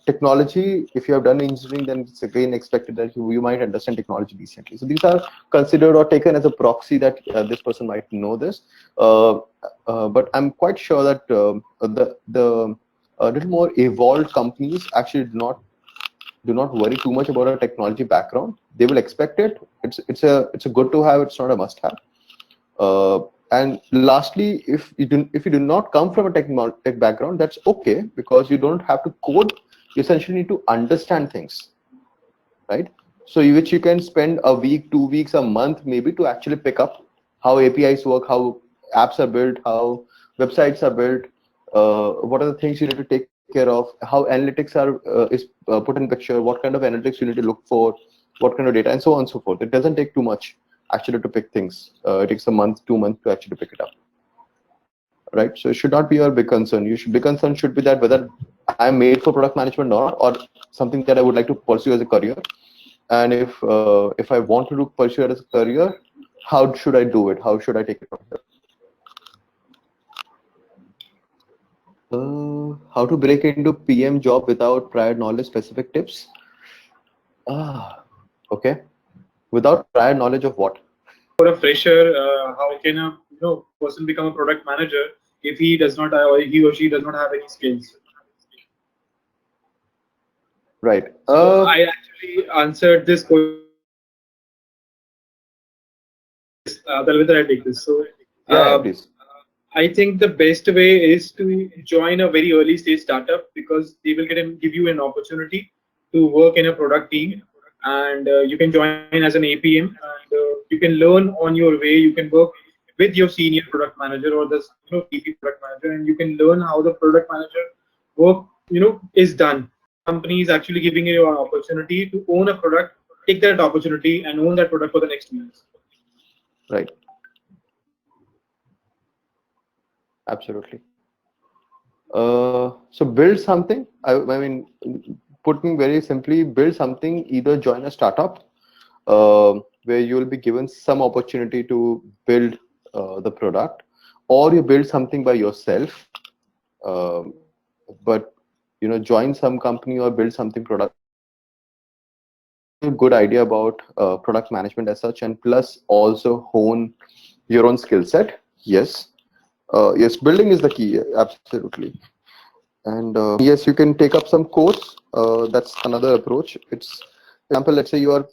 technology, if you have done engineering, then it's again expected that you might understand technology decently. So these are considered or taken as a proxy that this person might know this. Uh, but I'm quite sure that the little more evolved companies actually do not worry too much about a technology background. They will expect it. It's a good to have. It's not a must have. And lastly, if you do not come from a tech background, that's okay, because you don't have to code. You essentially need to understand things, right? So which you can spend a week, 2 weeks, a month maybe to actually pick up how APIs work, how apps are built, how websites are built, what are the things you need to take care of, how analytics is put in picture, what kind of analytics you need to look for, what kind of data, and so on and so forth. It doesn't take too much actually to pick things. It takes a month, 2 months to actually pick it up, right? So it should not be your big concern. Big concern should be that whether I'm made for product management or not, or something that I would like to pursue as a career. And if I want to pursue it as a career, how should I do it? How should I take it from here? How to break into PM job without prior knowledge? Specific tips? Ah, okay. Without prior knowledge of what? For a fresher, how can a person become a product manager if he does not or he or she does not have any skills? Right. So I actually answered this question. Dalvinder, I take this. So Yeah, uh, please. I think the best way is to join a very early stage startup, because they will give you an opportunity to work in a product team, and you can join as an APM, and you can learn on your way. You can work with your senior product manager or the VP product manager, and you can learn how the product manager work is done. Company is actually giving you an opportunity to own a product, take that opportunity and own that product for the next 2 years. Right. Absolutely. So build something. I mean, putting very simply, build something. Either join a startup where you will be given some opportunity to build the product, or you build something by yourself. Um, but join some company or build something product a good idea about product management as such, and plus also hone your own skill set. Yes. Yes, building is the key. Absolutely. And yes, you can take up some course. That's another approach. It's example, let's say you're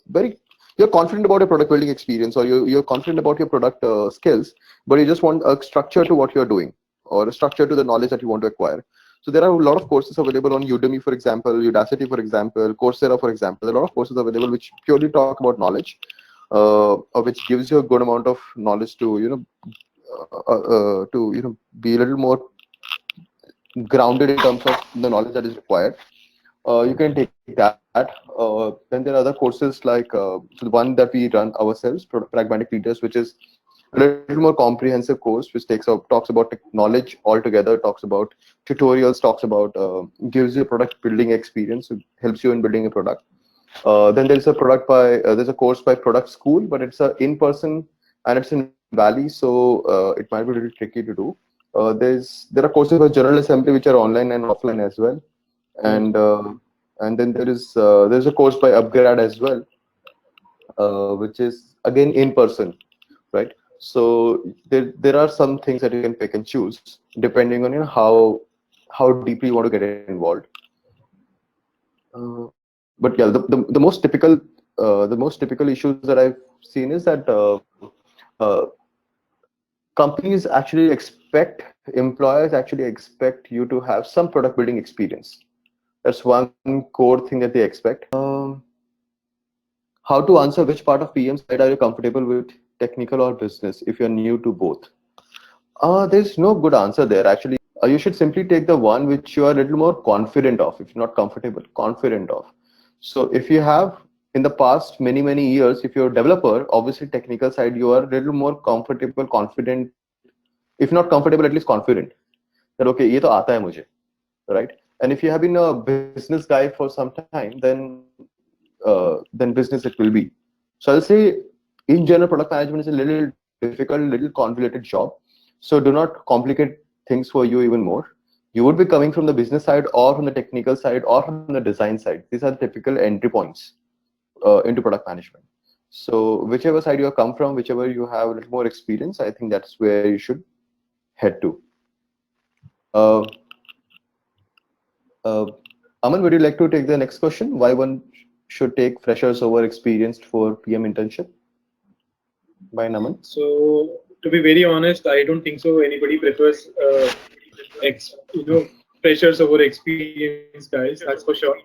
confident about your product building experience, or you're confident about your product skills, but you just want a structure to what you're doing, or a structure to the knowledge that you want to acquire. So there are a lot of courses available on Udemy, for example, Udacity, for example, Coursera, for example. There are a lot of courses available which purely talk about knowledge, or which gives you a good amount of knowledge to be a little more grounded in terms of the knowledge that is required. You can take that. Then there are other courses like so the one that we run ourselves, Pragmatic Leaders, which is a little more comprehensive course, which talks about knowledge altogether, talks about tutorials, talks about gives you a product building experience, it helps you in building a product. Then there's a course by Product School, but it's a in person and it's in Valley, so it might be a little tricky to do. There are courses for General Assembly which are online and offline as well, Right. and then there's a course by Upgrad as well, which is again in person, right? So there are some things that you can pick and choose depending on how deeply you want to get involved. But yeah, the most typical issues that I've seen is that uh, companies actually expect employers actually expect you to have some product building experience. That's one core thing that they expect. How to answer which part of PM side are you comfortable with, technical or business, if you're new to both? There's no good answer there. Actually, you should simply take the one which you are a little more confident of, if you're not comfortable, confident of. So if you have in the past many years, if you're a developer, obviously technical side, you are a little more comfortable, confident, if not comfortable, at least confident. That okay, ye to aata hai mujhe, right? And if you have been a business guy for some time, then business it will be. So I'll say, in general, product management is a little difficult, little convoluted job. So do not complicate things for you even more. You would be coming from the business side, or from the technical side, or from the design side. These are the typical entry points into product management. So whichever side you come from, whichever you have a little more experience, I think that's where you should head to. Uh, uh, Aman, would you like to take the next question? Why one should take freshers over experienced for PM internship? By Naman. So to be very honest, I don't think so. Anybody prefers freshers over experienced guys. That's for sure.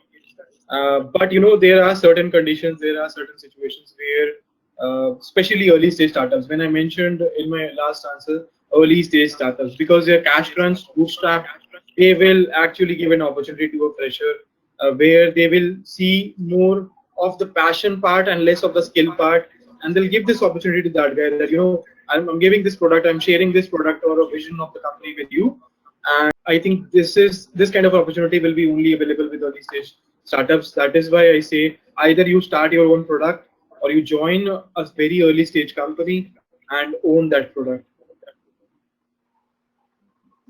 But there are certain conditions, there are certain situations where, especially early stage startups. When I mentioned in my last answer, early stage startups, because they're cash crunch, bootstrapped, they will actually give an opportunity to a fresher where they will see more of the passion part and less of the skill part, and they'll give this opportunity to that guy that I'm giving this product, I'm sharing this product or a vision of the company with you. I think this kind of opportunity will be only available with early stage startups. That is why I say either you start your own product or you join a very early stage company and own that product.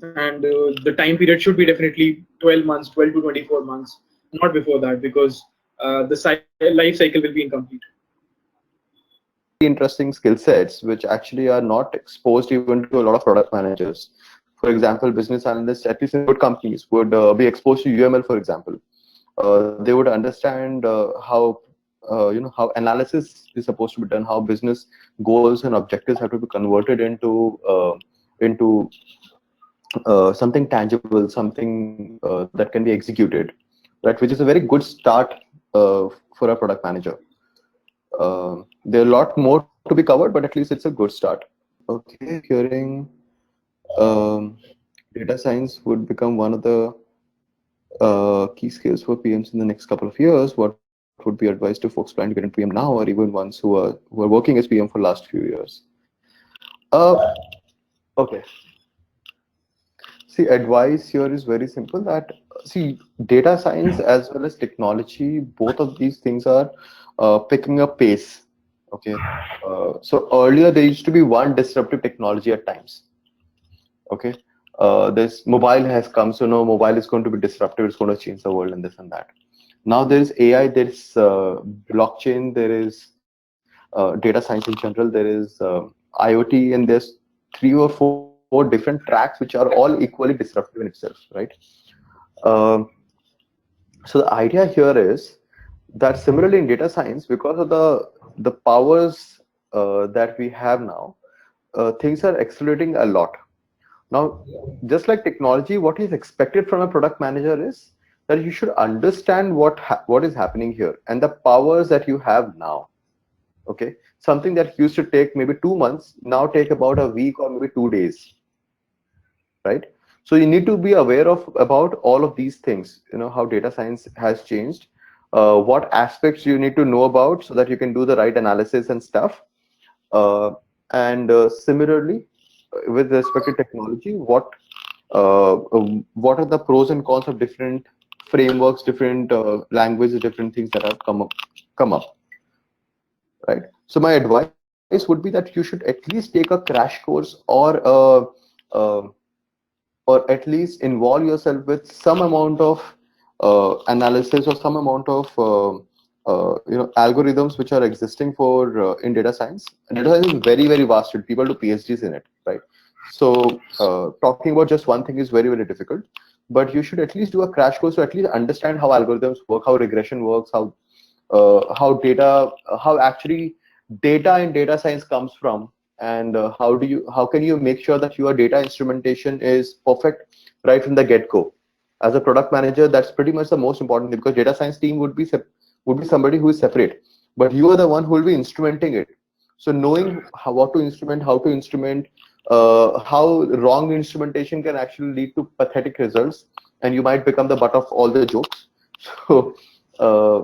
And the time period should be definitely 12 months, 12 to 24 months, not before that, because the life cycle will be incomplete. Interesting skill sets which actually are not exposed even to a lot of product managers. For example, business analysts, at least in good companies, would be exposed to UML, for example. They would understand how analysis is supposed to be done, how business goals and objectives have to be converted into something tangible, something that can be executed, right? Which is a very good start for a product manager. There are a lot more to be covered, but at least it's a good start. Okay, hearing data science would become one of the key skills for PMs in the next couple of years. What would be advice to folks planning to get into PM now, or even ones who are working as PM for the last few years? Uh, okay. See, advice here is very simple. That see, data science as well as technology, both of these things are picking up pace. Okay. So earlier there used to be one disruptive technology at times. Okay. This mobile has come, so no, mobile is going to be disruptive. It's going to change the world and this and that. Now there is AI, there is blockchain, there is data science in general, there is IoT, and there's 3 or 4 different tracks which are all equally disruptive in itself, right? Um, so the idea here is that similarly in data science, because of the powers that we have now, things are accelerating a lot. Now, just like technology, what is expected from a product manager is that you should understand what is happening here and the powers that you have now. Okay, something that used to take maybe 2 months now take about a week or maybe 2 days, right? So you need to be aware of about all of these things. You know how data science has changed, what aspects you need to know about so that you can do the right analysis and stuff. And similarly, with respect to technology, what are the pros and cons of different frameworks, different languages, different things that have come up, right? So my advice would be that you should at least take a crash course uh, or at least involve yourself with some amount of analysis or some amount of algorithms which are existing for in data science. And data science is very vast. People do PhDs in it, right? So talking about just one thing is very difficult. But you should at least do a crash course to at least understand how algorithms work, how regression works, how actually data in data science comes from, and how can you make sure that your data instrumentation is perfect right from the get-go. As a product manager, that's pretty much the most important thing, because data science team would be somebody who is separate, but you are the one who will be instrumenting it. So knowing what to instrument, how to instrument, how wrong instrumentation can actually lead to pathetic results, and you might become the butt of all the jokes. So uh,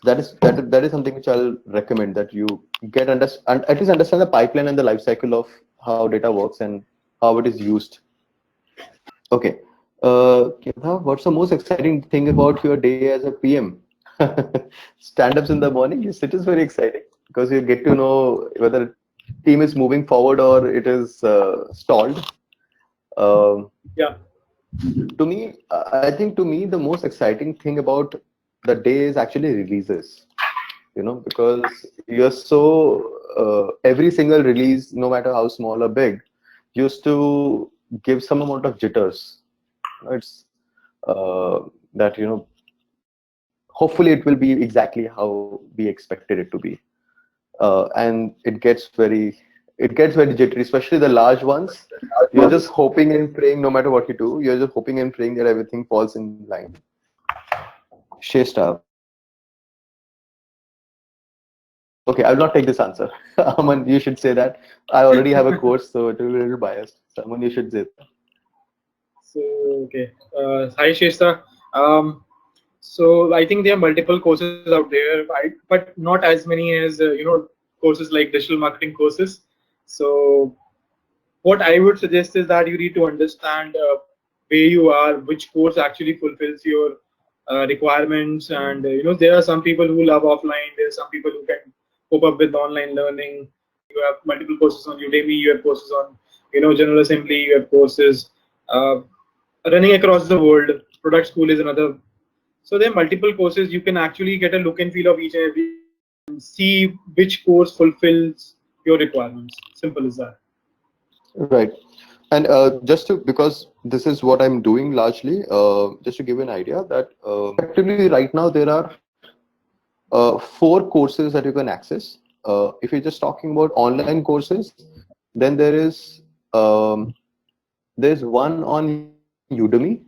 that is something which I'll recommend, that you and at least understand the pipeline and the life cycle of how data works and how it is used. Okay. Kedha, what's the most exciting thing about your day as a PM? Stand-ups in the morning, yes, it is very exciting because you get to know whether team is moving forward or it is stalled. Um, Yeah. I think to me, the most exciting thing about the day is actually releases. Because you're so every single release, no matter how small or big, used to give some amount of jitters. It's that hopefully it will be exactly how we expected it to be, and it gets very It gets very jittery, especially the large ones. You're just hoping and praying, no matter what you do, you're just hoping and praying that everything falls in line. Shesta. Okay, I'll not take this answer. Aman, you should say that. I already have a course, so it will be a little biased. So, Aman, you should say that. So okay, hi Shesta. Um, so I think there are multiple courses out there, right? But not as many as courses like digital marketing courses. So what I would suggest is that you need to understand where you are, which course actually fulfills your requirements, and there are some people who love offline. There are some people who can cope up with online learning. You have multiple courses on Udemy. You have courses on General Assembly. You have courses running across the world. Product School is another. So there are multiple courses. You can actually get a look and feel of each and every and see which course fulfills your requirements. Simple as that. Right. And just to, because this is what I'm doing largely, just to give you an idea that effectively right now there are four courses that you can access. If you're just talking about online courses, then um, there's one on Udemy,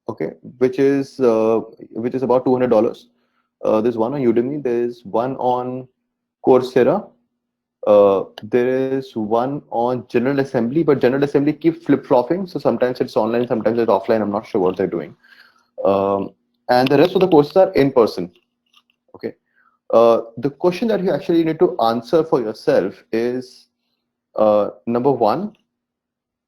okay, which is about $200. There's one on Udemy. There's one on Coursera. There is one on General Assembly, but General Assembly keep flip-flopping. So sometimes it's online, sometimes it's offline. I'm not sure what they're doing. And the rest of the courses are in person. Okay. The question that you actually need to answer for yourself is number one,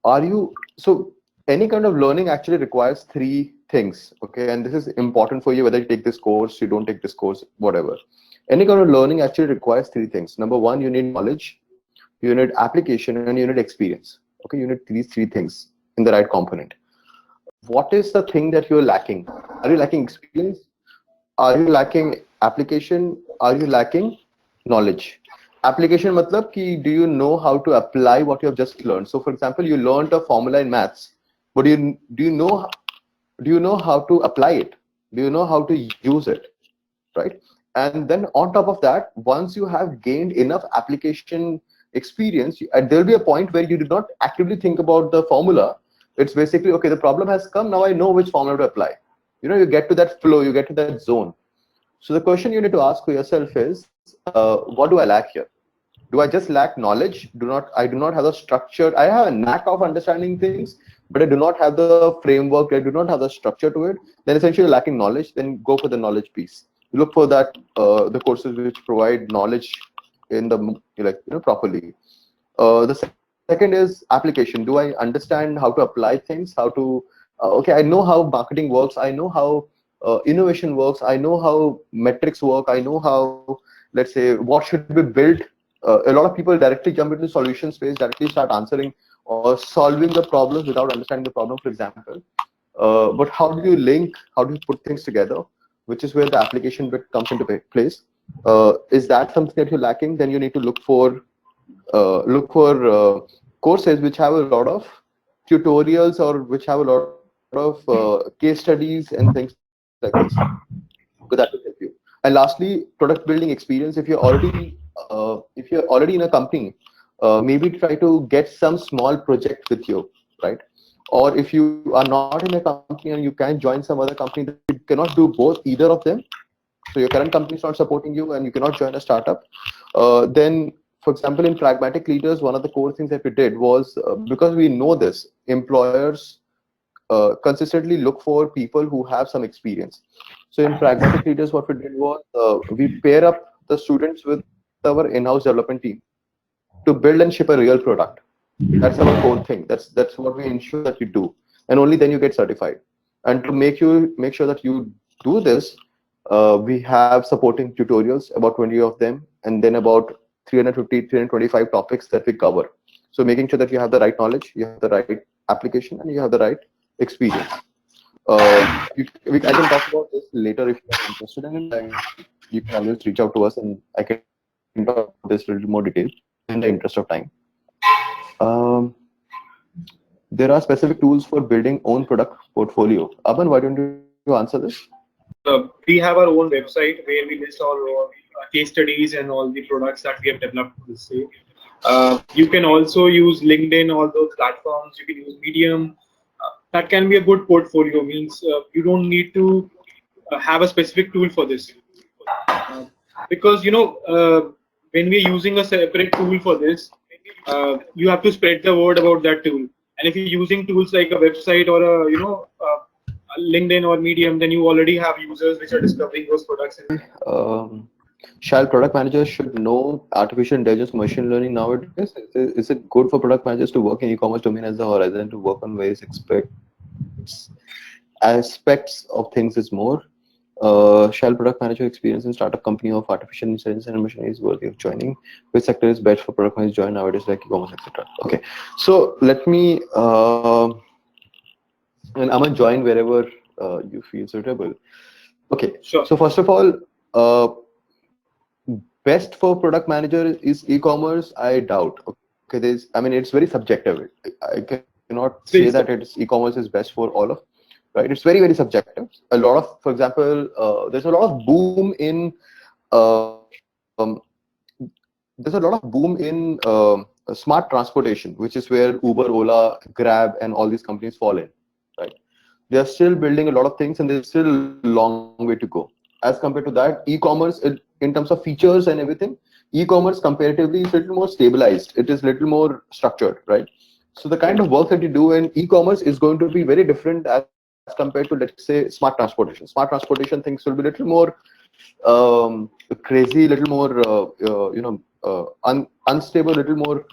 are you so any kind of learning actually requires three things, okay, and this is important for you whether you take this course, you don't take this course, whatever. Any kind of learning actually requires three things. Number one, you need knowledge, you need application, and you need experience. Okay, you need these three things in the right component. What is the thing that you're lacking? Are you lacking experience? Are you lacking application? Are you lacking knowledge? Application matlab ki do you know how to apply what you have just learned? So for example, you learned a formula in maths, but do you know how to apply it? Do you know how to use it? Right? And then on top of that, once you have gained enough application experience, there'll be a point where you do not actively think about the formula. It's basically, okay, the problem has come, now I know which formula to apply. You get to that flow, you get to that zone. So the question you need to ask for yourself is, what do I lack here? Do I just lack knowledge? I do not have the structure. I have a knack of understanding things, but I do not have the framework. I do not have the structure to it. Then essentially lacking knowledge. Then go for the knowledge piece. You look for that the courses which provide knowledge in the properly. The second is application. Do I understand how to apply things? How to okay? I know how marketing works. I know how innovation works. I know how metrics work. I know how, let's say, what should be built. A lot of people directly jump into the solution space, directly start answering or solving the problems without understanding the problem, for example. But how do you link? How do you put things together? Which is where the application bit comes into place. Is that something that you're lacking? Then you need to look for courses which have a lot of tutorials or which have a lot of case studies and things like this, because that will help you. And lastly, product building experience. If you're already in a company, maybe try to get some small project with you, right? Or if you are not in a company and you can join some other company that you cannot do both, either of them, so your current company is not supporting you and you cannot join a startup, then for example in Pragmatic Leaders, one of the core things that we did was, because we know this, employers consistently look for people who have some experience. So in Pragmatic Leaders, what we did was, we pair up the students with our in-house development team to build and ship a real product. That's our core thing. That's what we ensure that you do, and only then you get certified. And to make sure that you do this, we have supporting tutorials, about 20 of them, and then about 350, 325 topics that we cover. So making sure that you have the right knowledge, you have the right application, and you have the right experience. I can talk about this later if you're interested in it. You can always reach out to us, and I can talk about this a little more detail in the interest of time. Um, there are specific tools for building own product portfolio. Aban, why don't you answer this? We have our own website where we list all our case studies and all the products that we have developed to this day. You can also use LinkedIn, all those platforms. You can use Medium. That can be a good portfolio. Means you don't need to have a specific tool for this. Uh, because when we're using a separate tool for this, you have to spread the word about that tool. And if you're using tools like a website or a LinkedIn or Medium, then you already have users which are discovering those products. Um, shall product managers should know artificial intelligence, machine learning nowadays? Is it good for product managers to work in e-commerce domain as a horizon to work on various aspects of things is more? Shall product manager experience in startup company of artificial intelligence and machine is worthy of joining? Which sector is best for product managers to join nowadays, like e-commerce, etc.? Okay, so let me and Aman join wherever you feel suitable. Okay, Sure. so first of all, uh, best for product manager is e-commerce. I doubt. Okay, I mean, it's very subjective. I cannot say that It's very it's e-commerce is best for all of, right? It's very, very subjective. A lot of, for example, there's a lot of boom in um, there's a lot of boom in smart transportation, which is where Uber, Ola, Grab, and all these companies fall in, right? They are still building a lot of things, and there's still a long way to go. As compared to that, e-commerce, in terms of features and everything, e-commerce comparatively is a little more stabilized. It is little more structured, right? So the kind right. of work that you do in e-commerce is going to be very different as compared to, let's say, smart transportation. Smart transportation things will be little more crazy, little more unstable, little more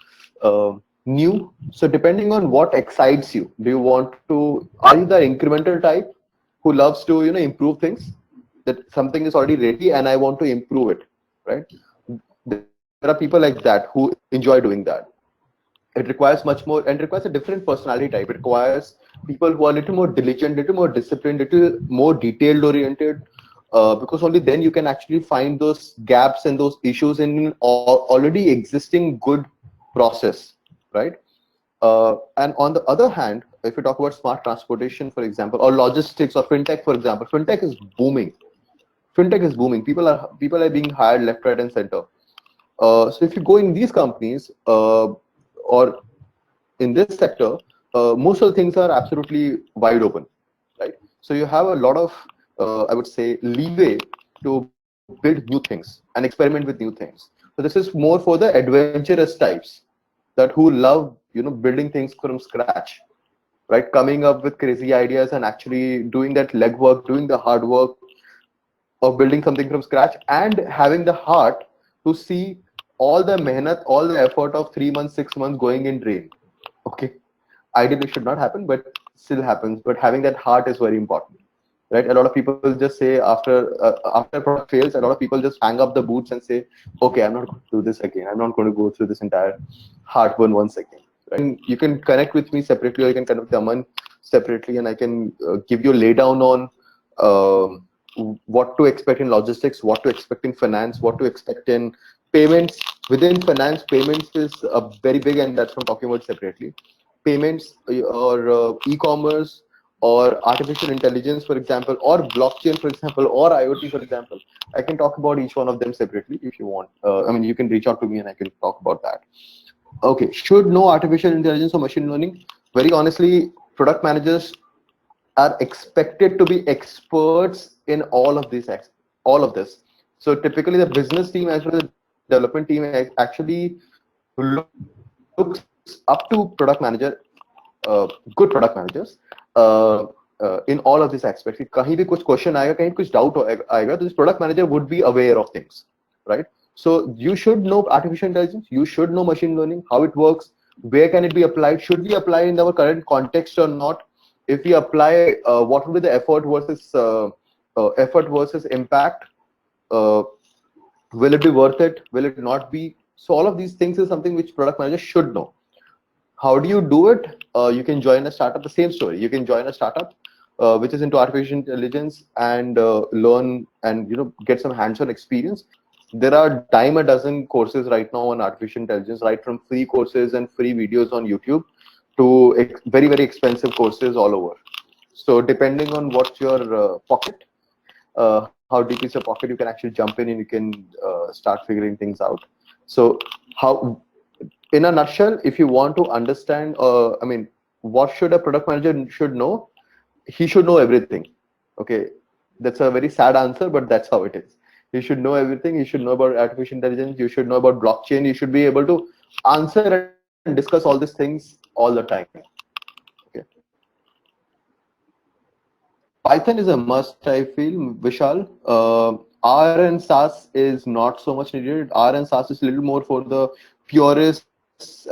new. So depending on what excites you, do you want to, are you the incremental type who loves to improve things, that something is already ready and I want to improve it, right? There are people like that who enjoy doing that. It requires much more, and requires a different personality type. It requires people who are a little more diligent, little more disciplined, little more detailed oriented, because only then you can actually find those gaps and those issues in already existing good process, right? And on the other hand, if you talk about smart transportation, for example, or logistics or fintech, for example, fintech is booming. Fintech is booming. People are being hired left, right, and center. So if you go in these companies, or in this sector, most of the things are absolutely wide open, right? So you have a lot of, I would say, leeway to build new things and experiment with new things. So this is more for the adventurous types that who love, building things from scratch, right? Coming up with crazy ideas and actually doing that legwork, doing the hard work of building something from scratch, and having the heart to see all the mehnat, all the effort of 3 months, 6 months going in drain. Okay, ideally it should not happen, but still happens. But having that heart is very important, right? A lot of people just say after a product fails, a lot of people just hang up the boots and say, okay, I'm not going to do this again. I'm not going to go through this entire heartburn once again. Right? And you can connect with me separately, or you can connect with Aman separately, and I can give you a lay down on um what to expect in logistics, what to expect in finance, what to expect in payments. Within finance, payments is very big, and that's what I'm talking about separately. Payments, or e-commerce, or artificial intelligence, for example, or blockchain, for example, or IoT, for example. I can talk about each one of them separately if you want. I mean, you can reach out to me and I can talk about that. Okay, should know artificial intelligence or machine learning? Very honestly, product managers are expected to be experts in all of this. So typically, the business team as well as the development team actually looks up to product manager, good product managers, uh, in all of these aspects. कि कहीं भी कुछ question आएगा, कहीं कुछ doubt आएगा, तो this product manager would be aware of things, right? So you should know artificial intelligence, you should know machine learning, how it works, where can it be applied, should we apply in our current context or not? If we apply, what will be the effort versus impact? Uh, will it be worth it? Will it not be? So all of these things is something which product managers should know. How do you do it? You can join a startup. The same story. You can join a startup which is into artificial intelligence, and learn and get some hands-on experience. There are dime a dozen courses right now on artificial intelligence, right from free courses and free videos on YouTube to very, very expensive courses all over. So depending on what's your pocket, how deep is your pocket, you can actually jump in and you can start figuring things out. So how in a nutshell, if you want to understand, I mean, what should a product manager should know? He should know everything. Okay, that's a very sad answer, but that's how it is. You should know everything. You should know about artificial intelligence. You should know about blockchain. You should be able to answer and discuss all these things all the time. Okay. Python is a must, I feel, Vishal. R and SAS is not so much needed. R and SAS is a little more for the purists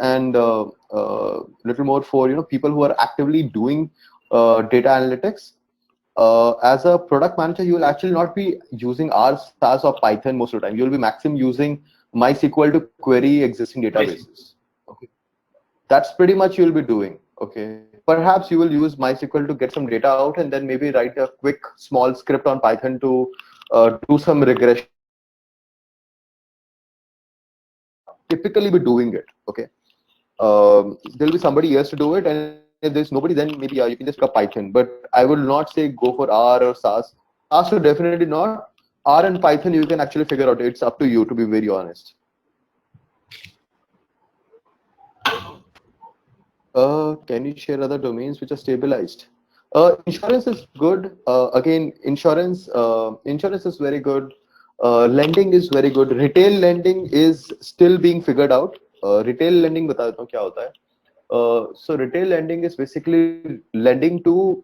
and little more for people who are actively doing data analytics. As a product manager, you will actually not be using R, SAS, or Python most of the time. You will be maximum using MySQL to query existing databases. Okay, that's pretty much you'll be doing. Okay, perhaps you will use MySQL to get some data out and then maybe write a quick small script on Python to do some regression or something like that. But you will not typically be doing it. Okay, there'll be somebody else to do it, and if there's nobody, then maybe you can just pick up Python. But I will not say go for R or SAS. SAS would definitely not. R and Python you can actually figure out. It's up to you, to be very honest. Can you share other domains which are stabilized? Insurance is good. Again, insurance is very good. Lending is very good. Retail lending is still being figured out. Retail lending, बता देता हूँ क्या होता है. So retail lending is basically lending to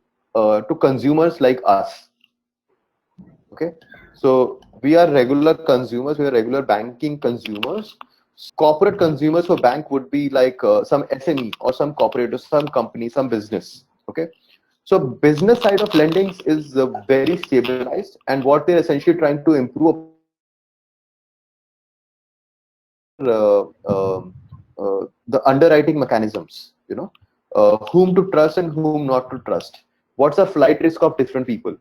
consumers like us. Okay, so we are regular consumers. We are regular banking consumers. Corporate consumers for bank would be like some SME or some corporate or some company, some business. Okay, so business side of lendings is very stabilized, and what they're essentially trying to improve upon is the underwriting mechanisms. Whom to trust and whom not to trust. What's the flight risk of different people,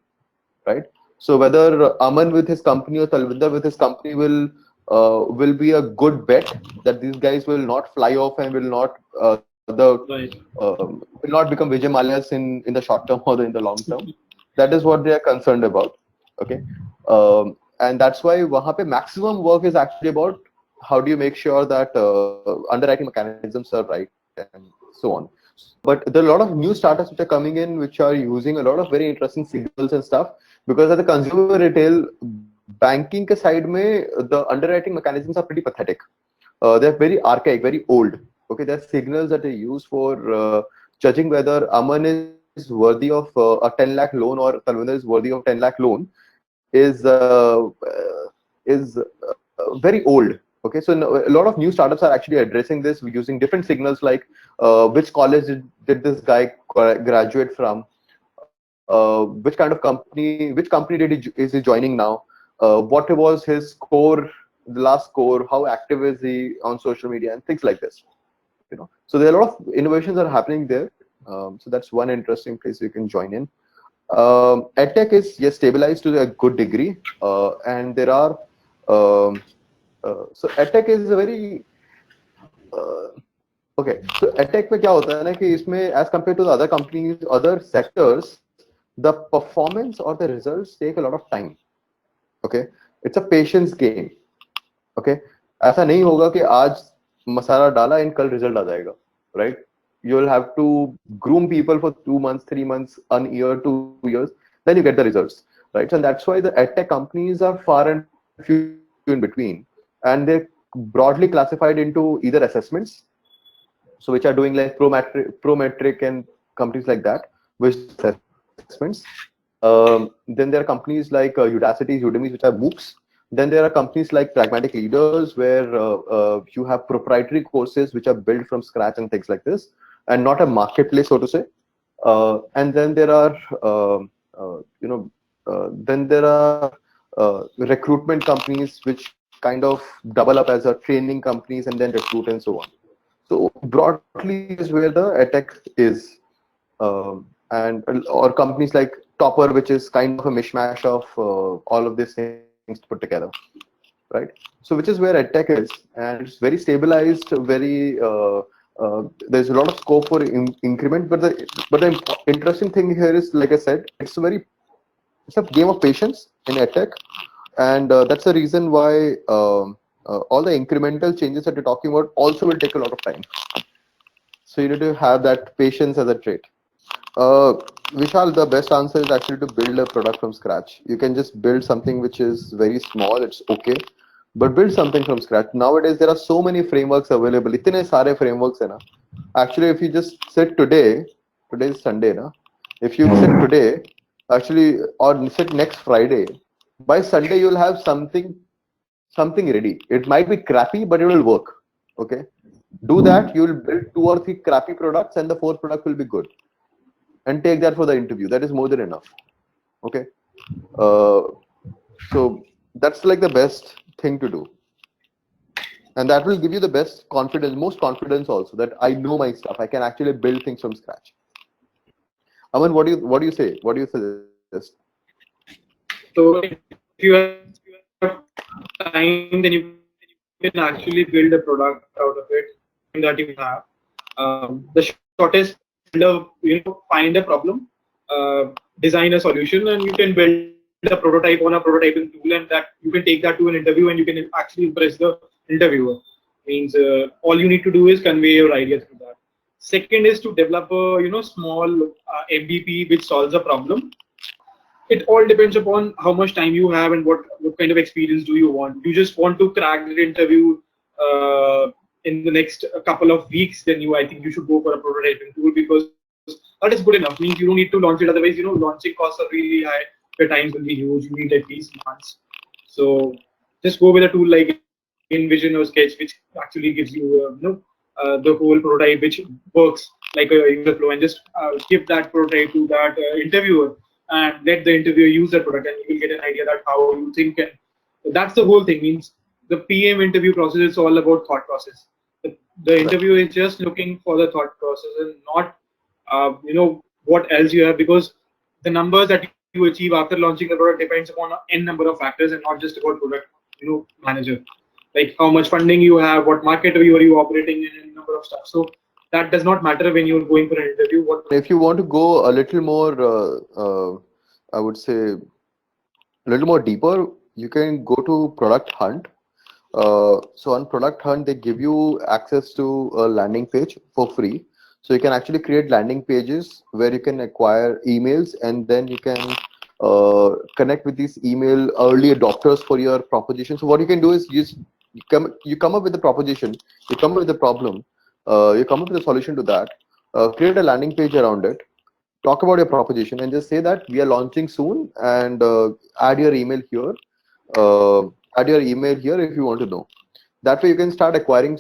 right? So whether Aman with his company or Talvinder with his company will be a good bet that these guys will not fly off and will not Right. will not become Vijay Mallya's in the short term or in the long term. That is what they are concerned about. Okay, and that's why wahan pe maximum work is actually about how do you make sure that underwriting mechanisms are right and so on. But there are a lot of new startups which are coming in which are using a lot of very interesting signals and stuff, because at the consumer retail banking ke side mein the underwriting mechanisms are pretty pathetic. They're very archaic, very old. Okay, there's signals that they use for judging whether Aman is worthy of a 10 lakh loan or Talvinder is worthy of 10 lakh loan is very old. Okay, so a lot of new startups are actually addressing this using different signals like which college did this guy graduate from, which kind of company, which company is he joining now, what was his score, the last score, how active is he on social media, and things like this. So there are a lot of innovations that are happening there. So that's one interesting place you can join in. EdTech is, yes, stabilized to a good degree, and there are so EdTech is a very okay. So EdTech में क्या होता है ना कि इसमें as compared to the other companies, other sectors, the performance or the results take a lot of time. Okay, it's a patience game. Okay, ऐसा नहीं होगा कि आज मसाला डाला and कल result आ जाएगा, right? You'll have to groom people for 2 months, 3 months, a year, 2 years, then you get the results, right? So that's why the edtech companies are far and few in between, and they're broadly classified into either assessments, so which are doing like Prometric and companies like that, which do assessments. Then there are companies like Udacity, Udemy, which are MOOCs. Then there are companies like Pragmatic Leaders, where you have proprietary courses which are built from scratch and things like this, and not a marketplace, so to say. And then there are, then there are recruitment companies which kind of double up as a training companies and then recruit and so on. So broadly, this is where the edtech is, and or companies like Topper, which is kind of a mishmash of all of these things put together, right? So which is where edtech is, and it's very stabilized. Very there's a lot of scope for increment, but the interesting thing here is, like I said, it's a game of patience in edtech, and that's the reason why. all the incremental changes that you're talking about also will take a lot of time. So you need to have that patience as a trait. Uh, Vishal, the best answer is actually to build a product from scratch. You can just build something which is very small, it's okay, but build something from scratch. Nowadays, there are so many frameworks available. इतने सारे frameworks है ना. Actually, if you just sit today, today is Sunday, na. If you sit today, actually, or sit next Friday, by Sunday you'll have something ready. It might be crappy, but it will work. Okay. Do that. You will build 2 or 3 crappy products, and the fourth product will be good. And take that for the interview. That is more than enough. Okay. Uh, so that's like the best thing to do, and that will give you the best confidence, most confidence also, that I know my stuff. I can actually build things from scratch. Aman, what do you say? What do you suggest? So if you have time, then you can actually build a product out of it. Time that you have. The shortest is to find a problem, design a solution, and you can build a prototype on a prototyping tool, and that you can take that to an interview, and you can actually impress the interviewer. Means all you need to do is convey your idea through that. Second is to develop a small MVP which solves a problem. It all depends upon how much time you have and what kind of experience do you want. You just want to crack the interview in the next couple of weeks, then I think you should go for a prototyping tool, because that is good enough. Means you don't need to launch it, otherwise launching costs are really high. Your times will be huge. You need at least months. So just go with a tool like InVision or Sketch, which actually gives you the whole prototype which works like a user flow, and just give that prototype to that interviewer, and let the interviewer use that product, and you will get an idea that how you think. And that's the whole thing. Means the PM interview process is all about thought process. The interview is just looking for the thought process, and not what else you have, because the numbers that you achieve after launching the product depends upon n number of factors, and not just about product manager, like how much funding you have, what market are you operating in, and number of stuff. So that does not matter when you're going for an interview. What If you want to go a little more, I would say, a little more deeper, you can go to Product Hunt. So on Product Hunt, they give you access to a landing page for free. So you can actually create landing pages where you can acquire emails, and then you can connect with these email early adopters for your proposition. So what you can do is you come up with the proposition, you come up with the problem, you come up with a solution to that, create a landing page around it, talk about your proposition, and just say that we are launching soon, and add your email here. Add your email here if you want to know. That way you can start acquiring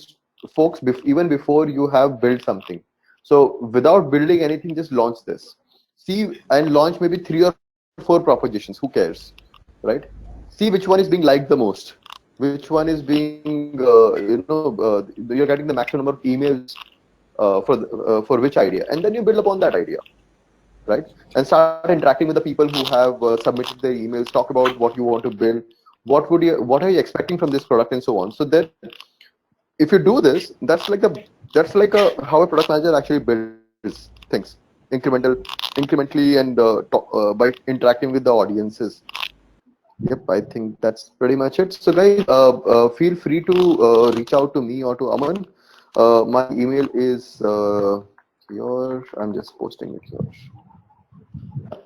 folks even before you have built something. So without building anything, just launch this. See, and launch maybe 3 or 4 propositions. Who cares, right? See which one is being liked the most, which one is being you're getting the maximum number of emails for which idea, and then you build upon that idea, right? And start interacting with the people who have submitted their emails. Talk about what you want to build, what are you expecting from this product, and so on. So then if you do this, that's like a how a product manager actually builds things incrementally, and by interacting with the audiences. Yep, I think that's pretty much it. So guys, feel free to reach out to me or to Aman. My email is your, I'm just posting it here. Yeah.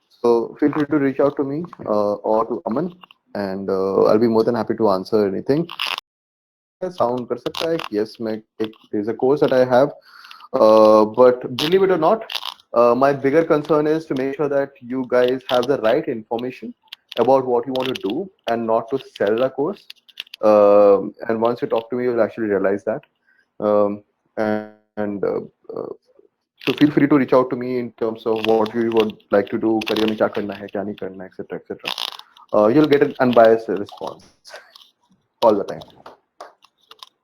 So feel free to reach out to me or to Aman, and I'll be more than happy to answer anything. Sound कर सकता है? Yes, there's a course that I have, but believe it or not, my bigger concern is to make sure that you guys have the right information about what you want to do, and not to sell the course. And once you talk to me, you'll actually realize that. And so feel free to reach out to me in terms of what you would like to do, career में क्या करना है, क्या नहीं करना, etc., etc. You'll get an unbiased response all the time.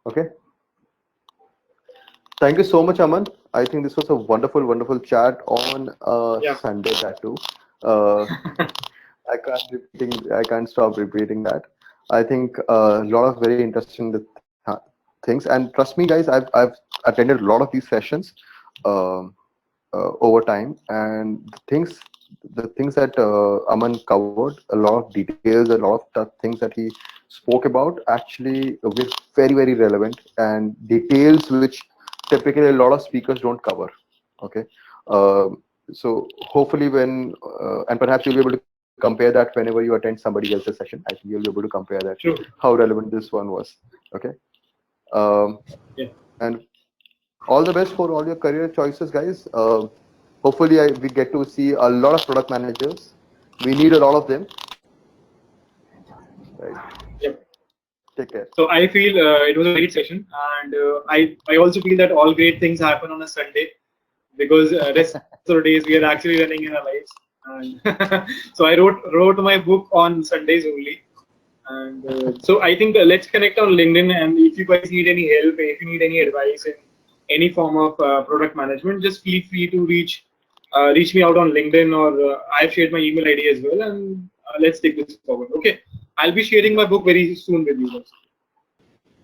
Okay. Thank you so much, Aman. I think this was a wonderful, wonderful chat on Yeah. Sunday tattoo. Uh, I can't stop repeating that. I think a lot of very interesting things, and trust me, guys, I've attended a lot of these sessions um over time, and things the things that Aman covered, a lot of details, a lot of the things that he spoke about, actually were very, very relevant and details which typically a lot of speakers don't cover. Okay. So hopefully and perhaps you'll be able to compare that whenever you attend somebody else's session. I think you'll be able to compare that, True. how relevant this one was. Okay. Um, Yeah. and all the best for all your career choices, guys. Hopefully, we get to see a lot of product managers. We need a lot of them. Right. Yep. Take care. So I feel it was a great session, and I also feel that all great things happen on a Sunday, because rest of the days we are actually running in our lives. And so I wrote my book on Sundays only. And so I think let's connect on LinkedIn. And if you guys need any help, if you need any advice in any form of product management, just feel free to reach me out on LinkedIn, or I've shared my email ID as well. And let's take this forward. Okay, I'll be sharing my book very soon with you guys.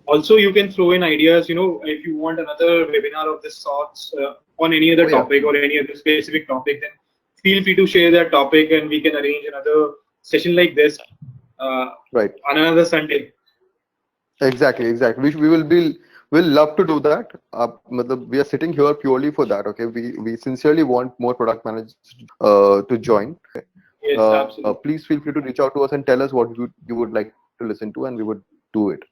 Also, you can throw in ideas. If you want another webinar of this sorts on any other Oh yeah. topic or any other specific topic, then feel free to share that topic, and we can arrange another session like this Right. on another Sunday. Exactly. Exactly. We'll love to do that. We are sitting here purely for that. Okay. We sincerely want more product managers to join. Yes, absolutely. Please feel free to reach out to us and tell us what you would like to listen to, and we would do it.